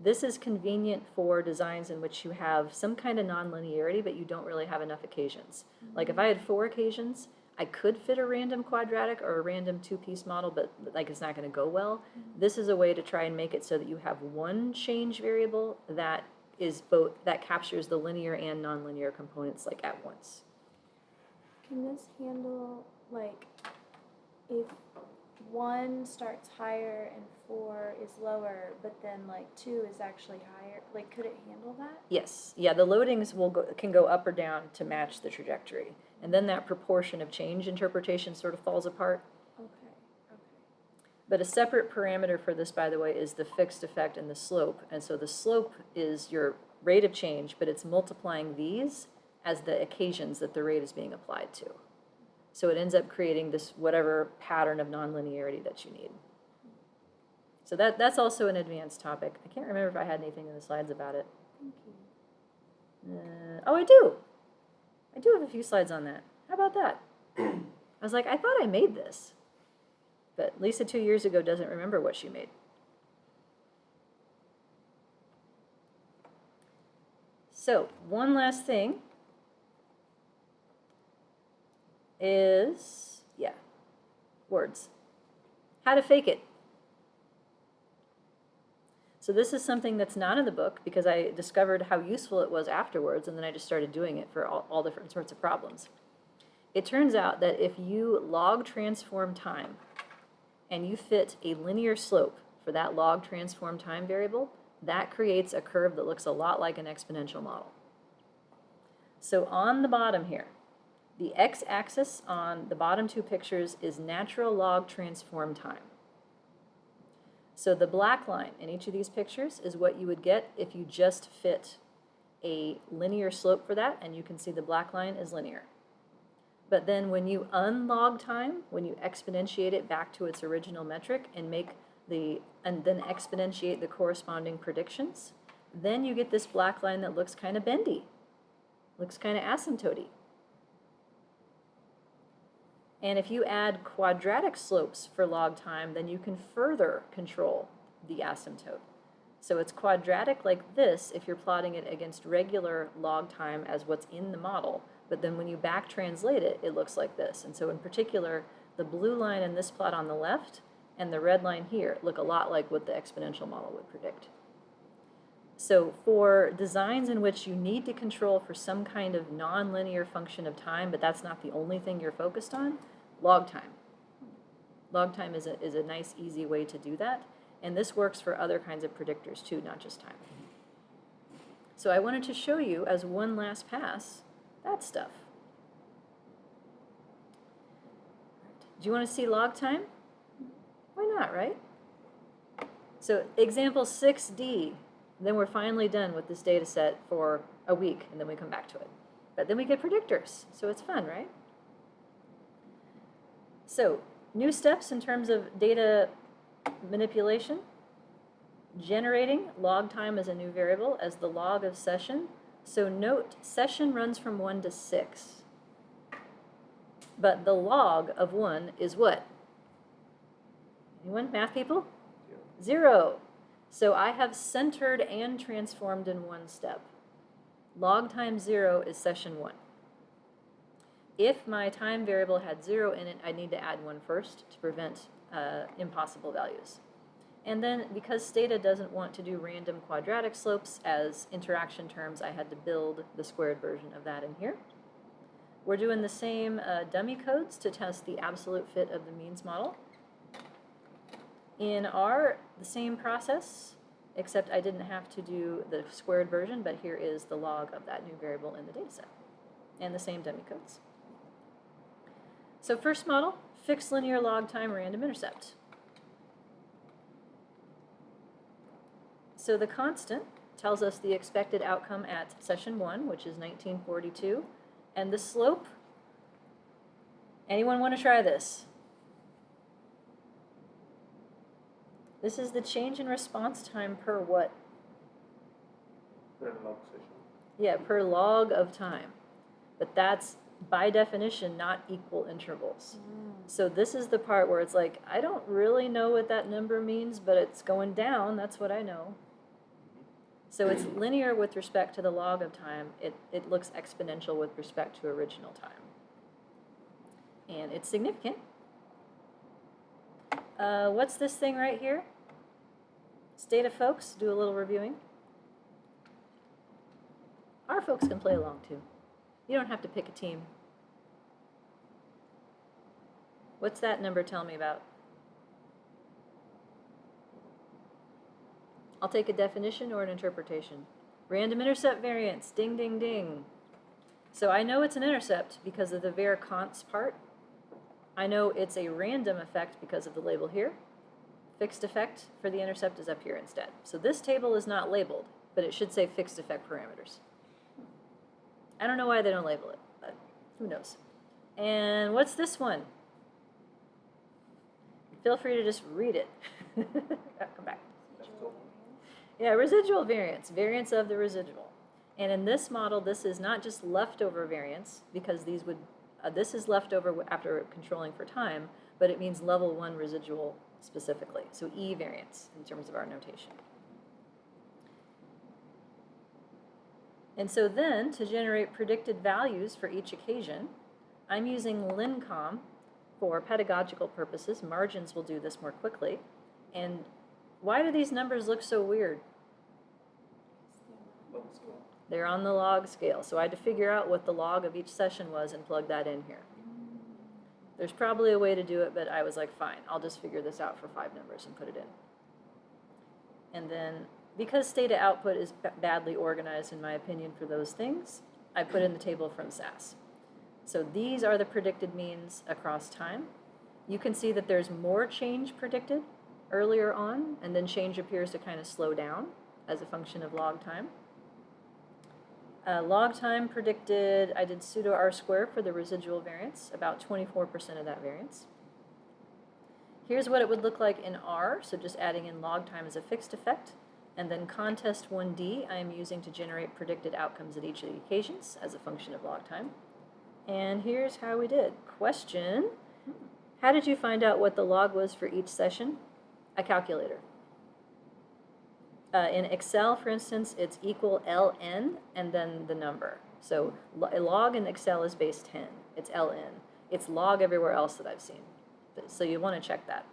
This is convenient for designs in which you have some kind of nonlinearity, but you don't really have enough occasions. Like if I had 4 occasions, I could fit a random quadratic or a random 2-piece model, but like it's not going to go well. This is a way to try and make it so that you have one change variable that is both, that captures the linear and nonlinear components like at once. Can this handle, like, if 1 starts higher and 4 is lower, but then like 2 is actually higher? Like, could it handle that? Yes, yeah, the loadings can go up or down to match the trajectory. And then that proportion of change interpretation sort of falls apart. Okay, okay. But a separate parameter for this, by the way, is the fixed effect and the slope. And so the slope is your rate of change, but it's multiplying these as the occasions that the rate is being applied to. So it ends up creating this whatever pattern of nonlinearity that you need. So that's also an advanced topic. I can't remember if I had anything in the slides about it. Thank you. Oh, I do. I do have a few slides on that. How about that? I was like, I thought I made this. But Lisa 2 years ago doesn't remember what she made. So one last thing is, words. How to fake it. So this is something that's not in the book because I discovered how useful it was afterwards, and then I just started doing it for all different sorts of problems. It turns out that if you log transform time and you fit a linear slope for that log transform time variable, that creates a curve that looks a lot like an exponential model. So on the bottom here, the x-axis on the bottom 2 pictures is natural log transform time. So the black line in each of these pictures is what you would get if you just fit a linear slope for that, and you can see the black line is linear. But then when you unlog time, when you exponentiate it back to its original metric and then exponentiate the corresponding predictions, then you get this black line that looks kind of bendy, looks kind of asymptoty. And if you add quadratic slopes for log time, then you can further control the asymptote. So it's quadratic like this if you're plotting it against regular log time as what's in the model, but then when you back translate it, it looks like this. And so in particular, the blue line in this plot on the left and the red line here look a lot like what the exponential model would predict. So for designs in which you need to control for some kind of nonlinear function of time, but that's not the only thing you're focused on, log time. Log time is a nice, easy way to do that. And this works for other kinds of predictors too, not just time. So I wanted to show you, as one last pass, that stuff. Do you want to see log time? Why not, right? So example 6D, then we're finally done with this data set for a week, and then we come back to it. But then we get predictors, so it's fun, right? So new steps in terms of data manipulation. Generating log time as a new variable as the log of session. So note, session runs from 1 to 6. But the log of 1 is what? Anyone? Math people? 0. So I have centered and transformed in one step. Log times 0 is session 1. If my time variable had 0 in it, I need to add 1 first to prevent impossible values. And then because Stata doesn't want to do random quadratic slopes as interaction terms, I had to build the squared version of that in here. We're doing the same dummy codes to test the absolute fit of the means model. In R, the same process, except I didn't have to do the squared version, but here is the log of that new variable in the data set, and the same dummy codes. So first model, fixed linear log time random intercept. So the constant tells us the expected outcome at session 1, which is 1942, and the slope, anyone want to try this? This is the change in response time per what? Per log session. Yeah, per log of time. But that's, by definition, not equal intervals. So this is the part where it's like, I don't really know what that number means, but it's going down, that's what I know. So it's linear with respect to the log of time. It looks exponential with respect to original time. And it's significant. What's this thing right here? Stata folks, do a little reviewing. Our folks can play along too. You don't have to pick a team. What's that number tell me about? I'll take a definition or an interpretation. Random intercept variance, ding, ding, ding. So I know it's an intercept because of the var const part. I know it's a random effect because of the label here. Fixed effect for the intercept is up here instead. So this table is not labeled, but it should say fixed effect parameters. I don't know why they don't label it, but who knows. And what's this one? Feel free to just read it. Come back. Yeah, residual variance, variance of the residual. And in this model, this is not just leftover variance, because these would, this is leftover after controlling for time, but it means level 1 residual specifically. So E variance in terms of our notation. And so then, to generate predicted values for each occasion, I'm using LinCom for pedagogical purposes. Margins will do this more quickly. And why do these numbers look so weird? Log scale. They're on the log scale. So I had to figure out what the log of each session was and plug that in here. There's probably a way to do it, but I was like, fine, I'll just figure this out for 5 numbers and put it in. And then, because Stata output is badly organized, in my opinion, for those things, I put in the table from SAS. So these are the predicted means across time. You can see that there's more change predicted earlier on, and then change appears to kind of slow down as a function of log time. Log time predicted, I did pseudo R² for the residual variance, about 24% of that variance. Here's what it would look like in R, so just adding in log time as a fixed effect, and then contest 1D I am using to generate predicted outcomes at each of the occasions as a function of log time. And here's how we did. Question, how did you find out what the log was for each session? A calculator. In Excel, for instance, it's equal ln and then the number. So a log in Excel is base 10. It's ln. It's log everywhere else that I've seen. So you want to check that.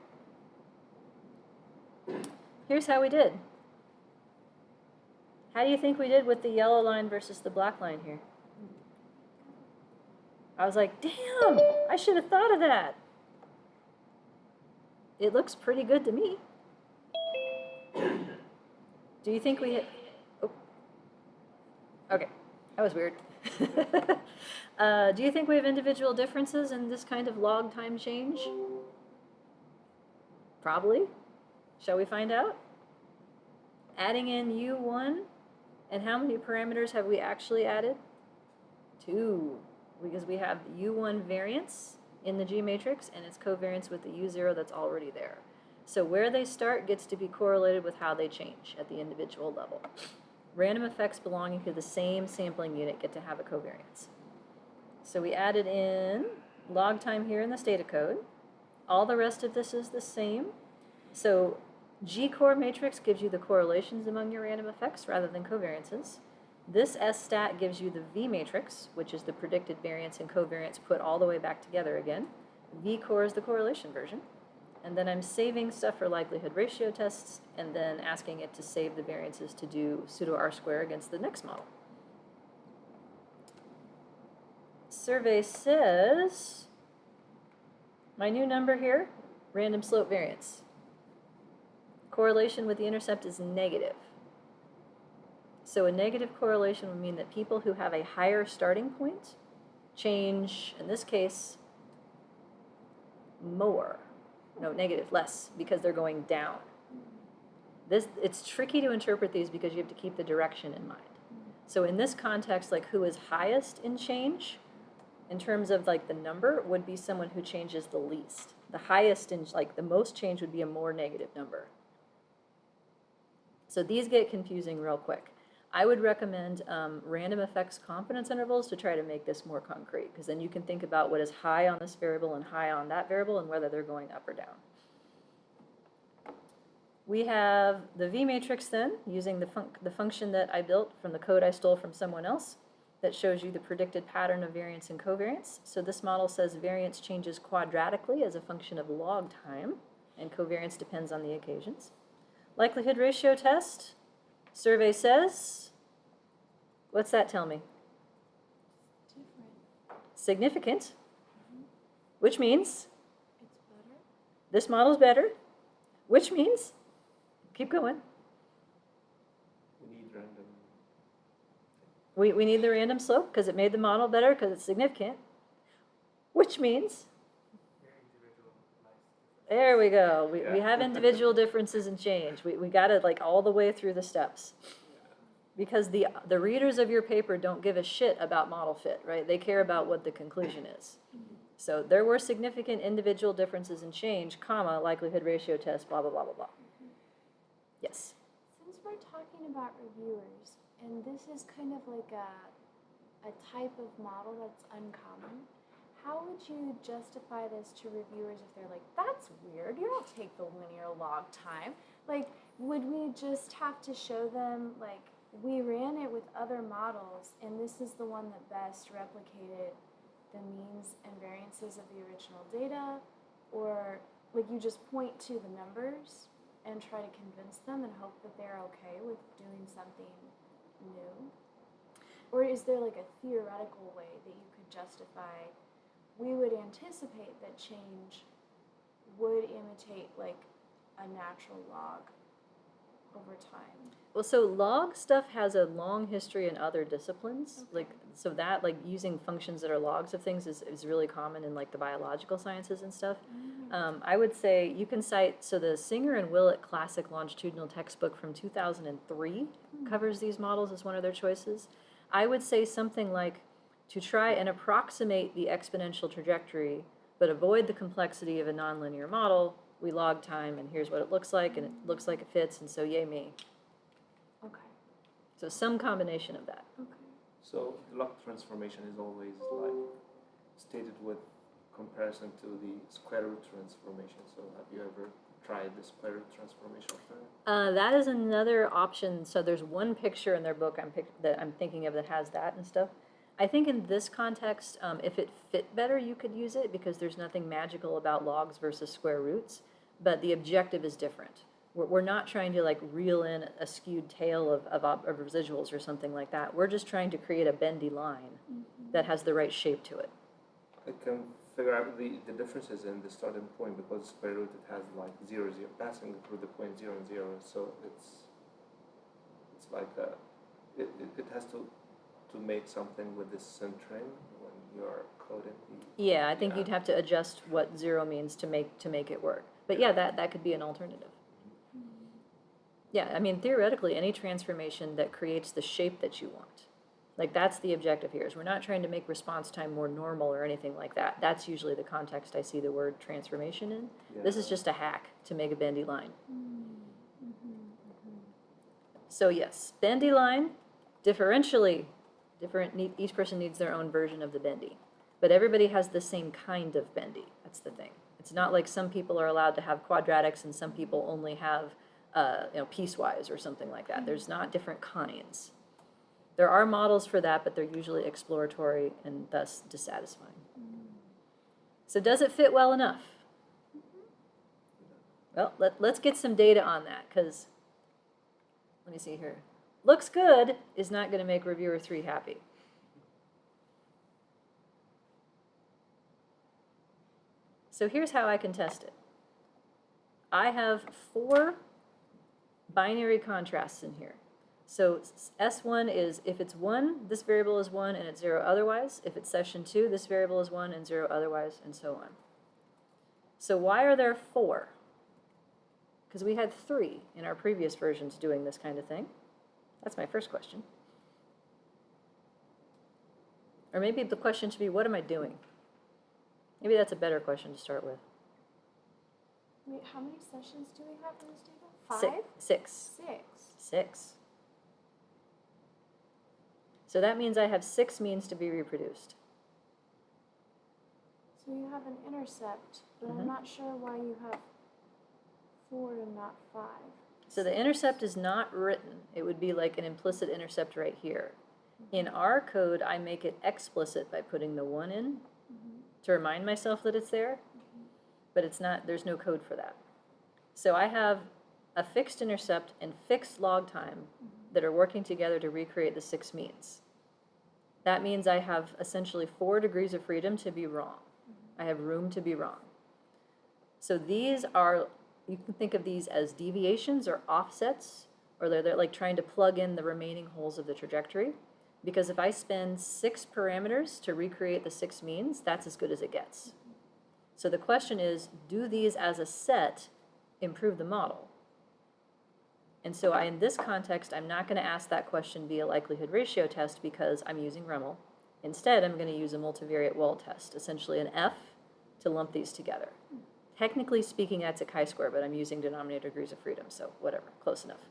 Here's how we did. How do you think we did with the yellow line versus the black line here? I was like, damn, I should have thought of that. It looks pretty good to me. Do you think we hit? Oh. Okay, that was weird. Do you think we have individual differences in this kind of log time change? Probably. Shall we find out? Adding in U1, and how many parameters have we actually added? 2, because we have the U1 variance in the G matrix, and its covariance with the U0 that's already there. So where they start gets to be correlated with how they change at the individual level. Random effects belonging to the same sampling unit get to have a covariance. So we added in log time here in the Stata code. All the rest of this is the same. So G-core matrix gives you the correlations among your random effects rather than covariances. This S-stat gives you the V matrix, which is the predicted variance and covariance put all the way back together again. V-core is the correlation version. And then I'm saving stuff for likelihood ratio tests, and then asking it to save the variances to do pseudo R² against the next model. Survey says, my new number here, random slope variance. Correlation with the intercept is negative. So a negative correlation would mean that people who have a higher starting point change, in this case, more. No, negative, less, because they're going down. It's tricky to interpret these because you have to keep the direction in mind. So in this context, like who is highest in change, in terms of like the number, would be someone who changes the least. The highest in, like the most change would be a more negative number. So these get confusing real quick. I would recommend random effects confidence intervals to try to make this more concrete, because then you can think about what is high on this variable and high on that variable and whether they're going up or down. We have the V matrix then, using the function that I built from the code I stole from someone else that shows you the predicted pattern of variance and covariance. So this model says variance changes quadratically as a function of log time, and covariance depends on the occasions. Likelihood ratio test, survey says, what's that tell me? Different. Significant, which means It's better. this model's better, which means, keep going. We need random. We need the random slope because it made the model better because it's significant, which means, there we go. We Yeah. have individual differences in change. We got it like all the way through the steps. Because the readers of your paper don't give a shit about model fit, right? They care about what the conclusion is. So there were significant individual differences in change, comma, likelihood ratio test, blah, blah, blah, blah, blah. Yes. Since we're talking about reviewers, and this is kind of like a type of model that's uncommon, how would you justify this to reviewers if they're like, that's weird, you don't take the linear log time? Like, would we just have to show them, like, we ran it with other models, and this is the one that best replicated the means and variances of the original data? Or, like, you just point to the numbers and try to convince them and hope that they're okay with doing something new? Or is there, like, a theoretical way that you could justify, we would anticipate that change would imitate, like, a natural log over time? Well, so log stuff has a long history in other disciplines. Okay. Like, so that, like, using functions that are logs of things is really common in, like, the biological sciences and stuff. I would say you can cite, so the Singer and Willett Classic Longitudinal Textbook from 2003 covers these models as one of their choices. I would say something like, to try and approximate the exponential trajectory, but avoid the complexity of a nonlinear model, we log time, and here's what it looks like, and it looks like it fits, and so yay me. Okay. So some combination of that. Okay. So the log transformation is always like stated with comparison to the square root transformation. So have you ever tried the square root transformation of that? That is another option. So there's one picture in their book that I'm thinking of that has that and stuff. I think in this context, if it fit better, you could use it because there's nothing magical about logs versus square roots, but the objective is different. We're not trying to like reel in a skewed tail of residuals or something like that. We're just trying to create a bendy line that has the right shape to it. I can figure out the differences in the starting point because square root it has like 0, 0 passing through the point 0 and 0, so it's like it has to make something with this centering when you're coding the. Yeah, I think you'd have to adjust what 0 means to make it work. But yeah, that could be an alternative. Yeah, I mean, theoretically, any transformation that creates the shape that you want. Like, that's the objective here, is we're not trying to make response time more normal or anything like that. That's usually the context I see the word transformation in. Yeah. This is just a hack to make a bendy line. So yes, bendy line, differentially, each person needs their own version of the bendy. But everybody has the same kind of bendy. That's the thing. It's not like some people are allowed to have quadratics and some people only have piecewise or something like that. There's not different kinds. There are models for that, but they're usually exploratory and thus dissatisfying. So does it fit well enough? Well, let's get some data on that, because, let me see here. Looks good is not going to make reviewer 3 happy. So here's how I can test it. I have 4 binary contrasts in here. So S1 is if it's 1, this variable is 1 and it's 0 otherwise. If it's session 2, this variable is 1 and 0 otherwise, and so on. So why are there 4? Because we had 3 in our previous versions doing this kind of thing. That's my first question. Or maybe the question should be, what am I doing? Maybe that's a better question to start with. Wait, how many sessions do we have in this table? 5? 6. 6. 6. So that means I have 6 means to be reproduced. So you have an intercept, but Mhm. I'm not sure why you have 4 and not 5. So the intercept is not written. It would be like an implicit intercept right here. In our code, I make it explicit by putting the 1 in to remind myself that it's there, but it's not, there's no code for that. So I have a fixed intercept and fixed log time that are working together to recreate the 6 means. That means I have essentially 4 degrees of freedom to be wrong. I have room to be wrong. So these are, you can think of these as deviations or offsets, or they're like trying to plug in the remaining holes of the trajectory. Because if I spend 6 parameters to recreate the 6 means, that's as good as it gets. So the question is, do these as a set improve the model? And so in this context, I'm not going to ask that question via likelihood ratio test because I'm using REML. Instead, I'm going to use a multivariate wall test, essentially an F, to lump these together. Technically speaking, that's a chi-square, but I'm using denominator degrees of freedom, so whatever, close enough.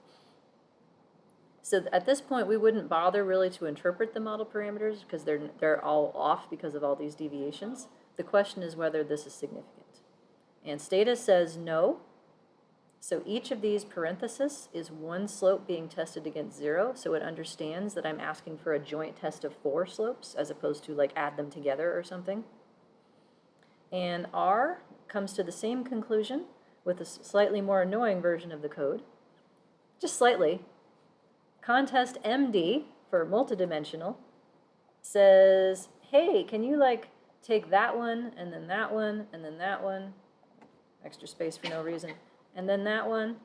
So at this point, we wouldn't bother really to interpret the model parameters because they're all off because of all these deviations. The question is whether this is significant. And Stata says no. So each of these parentheses is one slope being tested against 0, so it understands that I'm asking for a joint test of 4 slopes as opposed to like add them together or something. And R comes to the same conclusion with a slightly more annoying version of the code, just slightly. Contest MD for multidimensional says, hey, can you like take that one and then that one and then that one, extra space for no reason, and then that one.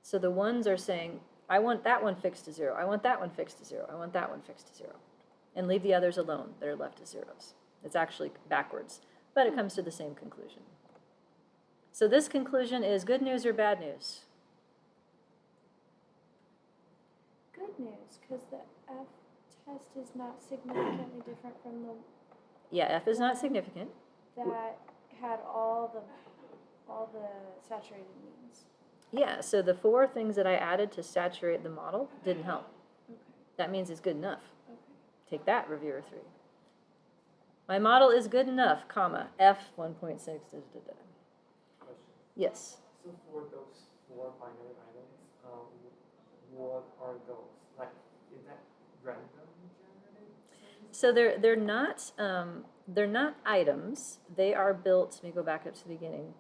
So the ones are saying, I want that one fixed to 0, I want that one fixed to 0, I want that one fixed to 0, and leave the others alone that are left as zeros. It's actually backwards, but it comes to the same conclusion. So this conclusion is good news or bad news? Good news, because the F test is not significantly different from the Yeah, F is not significant. that had all the saturated means. Yeah, so the 4 things that I added to saturate the model didn't help. Okay. That means it's good enough. Okay. Take that, reviewer 3. My model is good enough, comma, F 1.6, da, da, da. Question. Yes. So for those 4 binary items, what are those? Like, is that random generated? So they're not items. They are built. Let me go back up to the beginning.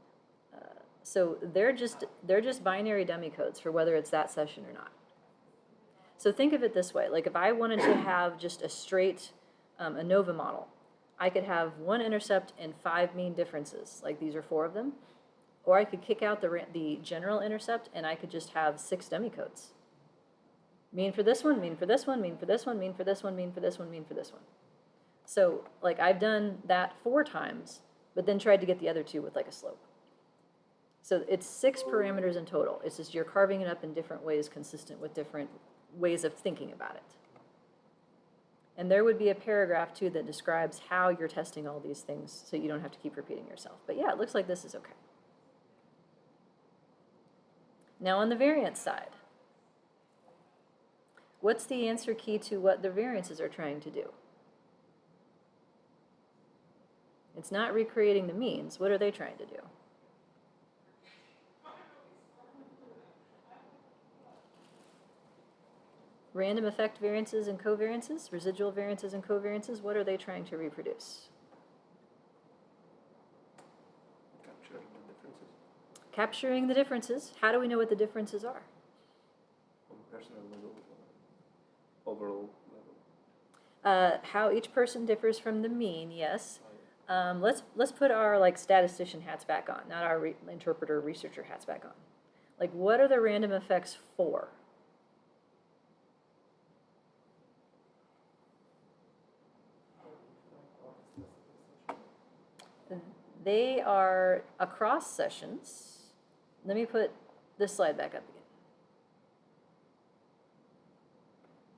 So they're just binary dummy codes for whether it's that session or not. So think of it this way: like if I wanted to have just a straight ANOVA model, I could have 1 intercept and 5 mean differences. Like these are 4 of them, or I could kick out the general intercept and I could just have 6 dummy codes. Mean for this one, mean for this one, mean for this one, mean for this one, mean for this one, mean for this one. So like I've done that 4 times, but then tried to get the other 2 with like a slope. So it's 6 parameters in total. It's just you're carving it up in different ways consistent with different ways of thinking about it. And there would be a paragraph too that describes how you're testing all these things so you don't have to keep repeating yourself. But yeah, it looks like this is okay. Now on the variance side, what's the answer key to what the variances are trying to do? It's not recreating the means. What are they trying to do? Random effect variances and covariances, residual variances and covariances, what are they trying to reproduce? Capturing the differences Capturing the differences. How do we know what the differences are? from personal level, overall level. How each person differs from the mean, yes. Let's put our like statistician hats back on, not our interpreter researcher hats back on. Like, what are the random effects for? They are across sessions. Let me put this slide back up again.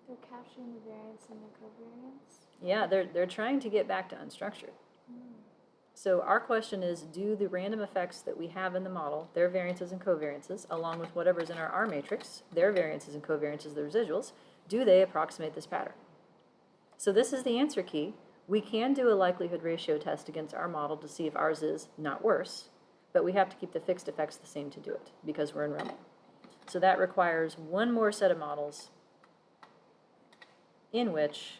They're capturing the variance and the covariance. Yeah, they're trying to get back to unstructured. So our question is, do the random effects that we have in the model, their variances and covariances, along with whatever's in our R matrix, their variances and covariances, the residuals, do they approximate this pattern? So this is the answer key. We can do a likelihood ratio test against our model to see if ours is not worse, but we have to keep the fixed effects the same to do it because we're in REML. So that requires one more set of models in which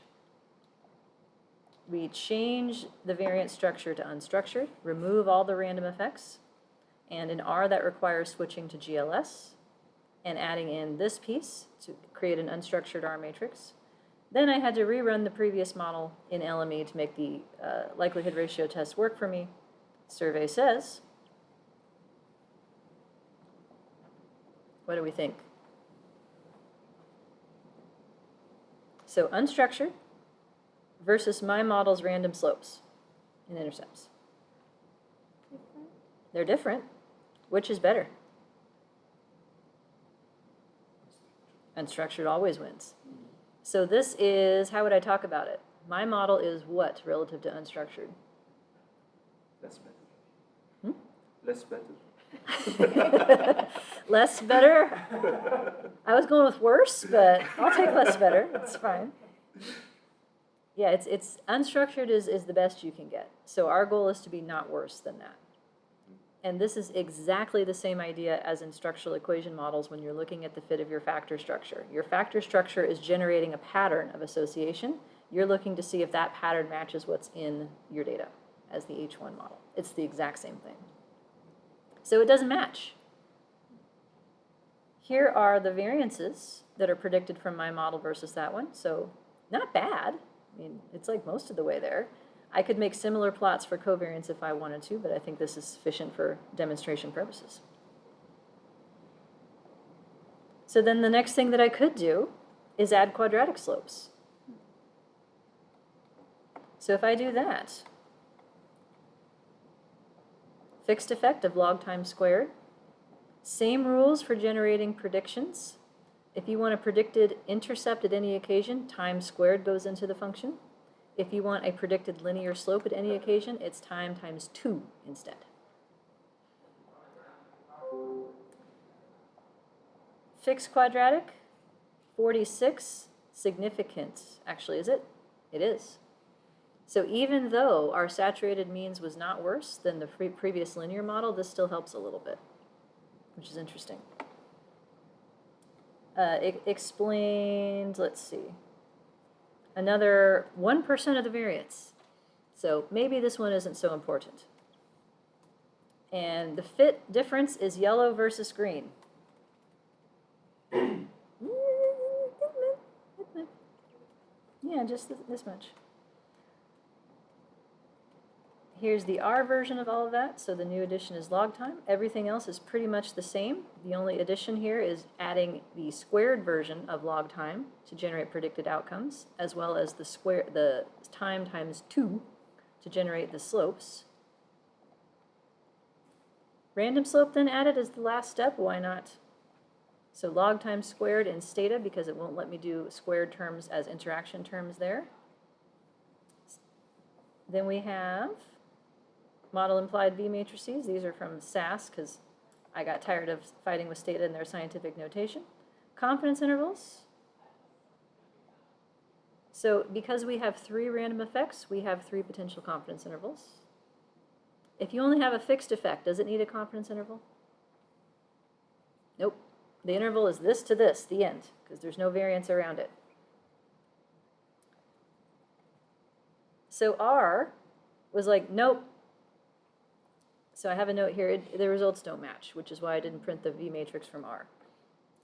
we change the variance structure to unstructured, remove all the random effects, and in R that requires switching to GLS and adding in this piece to create an unstructured R matrix. Then I had to rerun the previous model in LME to make the likelihood ratio test work for me. Survey says, what do we think? So unstructured versus my model's random slopes and intercepts. Different? They're different. Which is better? Unstructured always wins. So this is, how would I talk about it? My model is what relative to unstructured? Less better. Hmm? Less better. Less better? I was going with worse, but I'll take less better. It's fine. Yeah, it's unstructured is the best you can get. So our goal is to be not worse than that. And this is exactly the same idea as in structural equation models when you're looking at the fit of your factor structure. Your factor structure is generating a pattern of association. You're looking to see if that pattern matches what's in your data as the H1 model. It's the exact same thing. So it doesn't match. Here are the variances that are predicted from my model versus that one. So not bad. I mean, it's like most of the way there. I could make similar plots for covariance if I wanted to, but I think this is sufficient for demonstration purposes. So then the next thing that I could do is add quadratic slopes. So if I do that, fixed effect of log time squared, same rules for generating predictions. If you want a predicted intercept at any occasion, time squared goes into the function. If you want a predicted linear slope at any occasion, it's time times 2 instead. Fixed quadratic, 46, significant. Actually, is it? It is. So even though our saturated means was not worse than the previous linear model, this still helps a little bit, which is interesting. Explained, let's see, another 1% of the variance. So maybe this one isn't so important. And the fit difference is yellow versus green. Yeah, just this much. Here's the R version of all of that. So the new addition is log time. Everything else is pretty much the same. The only addition here is adding the squared version of log time to generate predicted outcomes, as well as the time times 2 to generate the slopes. Random slope then added as the last step. Why not? So log time squared in stata because it won't let me do squared terms as interaction terms there. Then we have model implied V matrices. These are from SAS because I got tired of fighting with stata in their scientific notation. Confidence intervals. So because we have 3 random effects, we have 3 potential confidence intervals. If you only have a fixed effect, does it need a confidence interval? Nope. The interval is this to this, the end, because there's no variance around it. So R was like, nope. So I have a note here, the results don't match, which is why I didn't print the V matrix from R.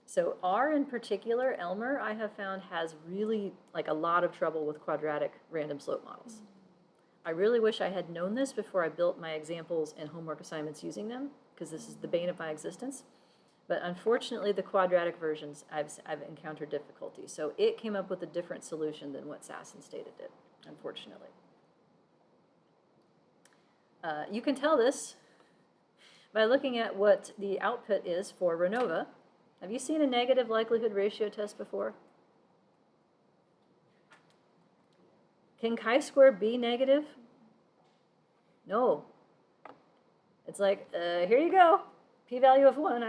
So R in particular, Elmer, I have found has really like a lot of trouble with quadratic random slope models. I really wish I had known this before I built my examples and homework assignments using them, because this is the bane of my existence. But unfortunately, the quadratic versions, I've encountered difficulty. So it came up with a different solution than what SAS and Stata did, unfortunately. You can tell this by looking at what the output is for Renova. Have you seen a negative likelihood ratio test before? Can chi-square be negative? No. It's like, here you go, p-value of 1.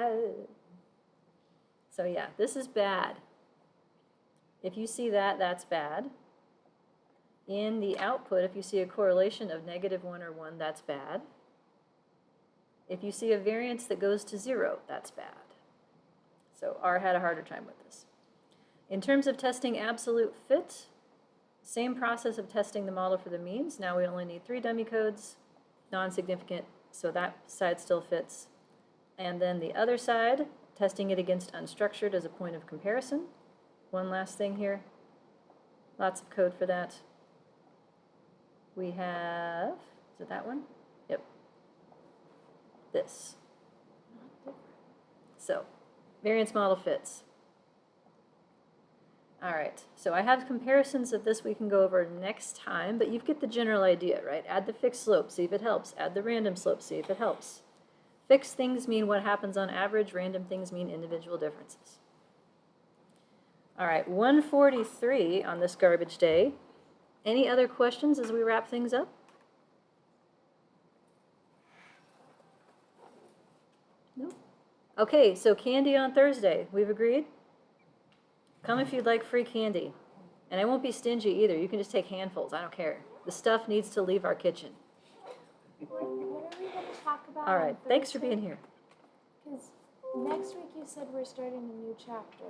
So yeah, this is bad. If you see that, that's bad. In the output, if you see a correlation of -1 or 1, that's bad. If you see a variance that goes to 0, that's bad. So R had a harder time with this. In terms of testing absolute fit, same process of testing the model for the means. Now we only need 3 dummy codes, non-significant, so that side still fits. And then the other side, testing it against unstructured as a point of comparison. One last thing here. Lots of code for that. We have, is it that one? Yep. This. So, variance model fits. All right, so I have comparisons of this we can go over next time, but you get the general idea, right? Add the fixed slope, see if it helps. Add the random slope, see if it helps. Fixed things mean what happens on average. Random things mean individual differences. All right, 1:43 on this garbage day. Any other questions as we wrap things up? No? Okay, so candy on Thursday. We've agreed? Come if you'd like free candy. And I won't be stingy either. You can just take handfuls. I don't care. The stuff needs to leave our kitchen. What are we going to talk about? All right, thanks for being here. Because next week you said we're starting a new chapter.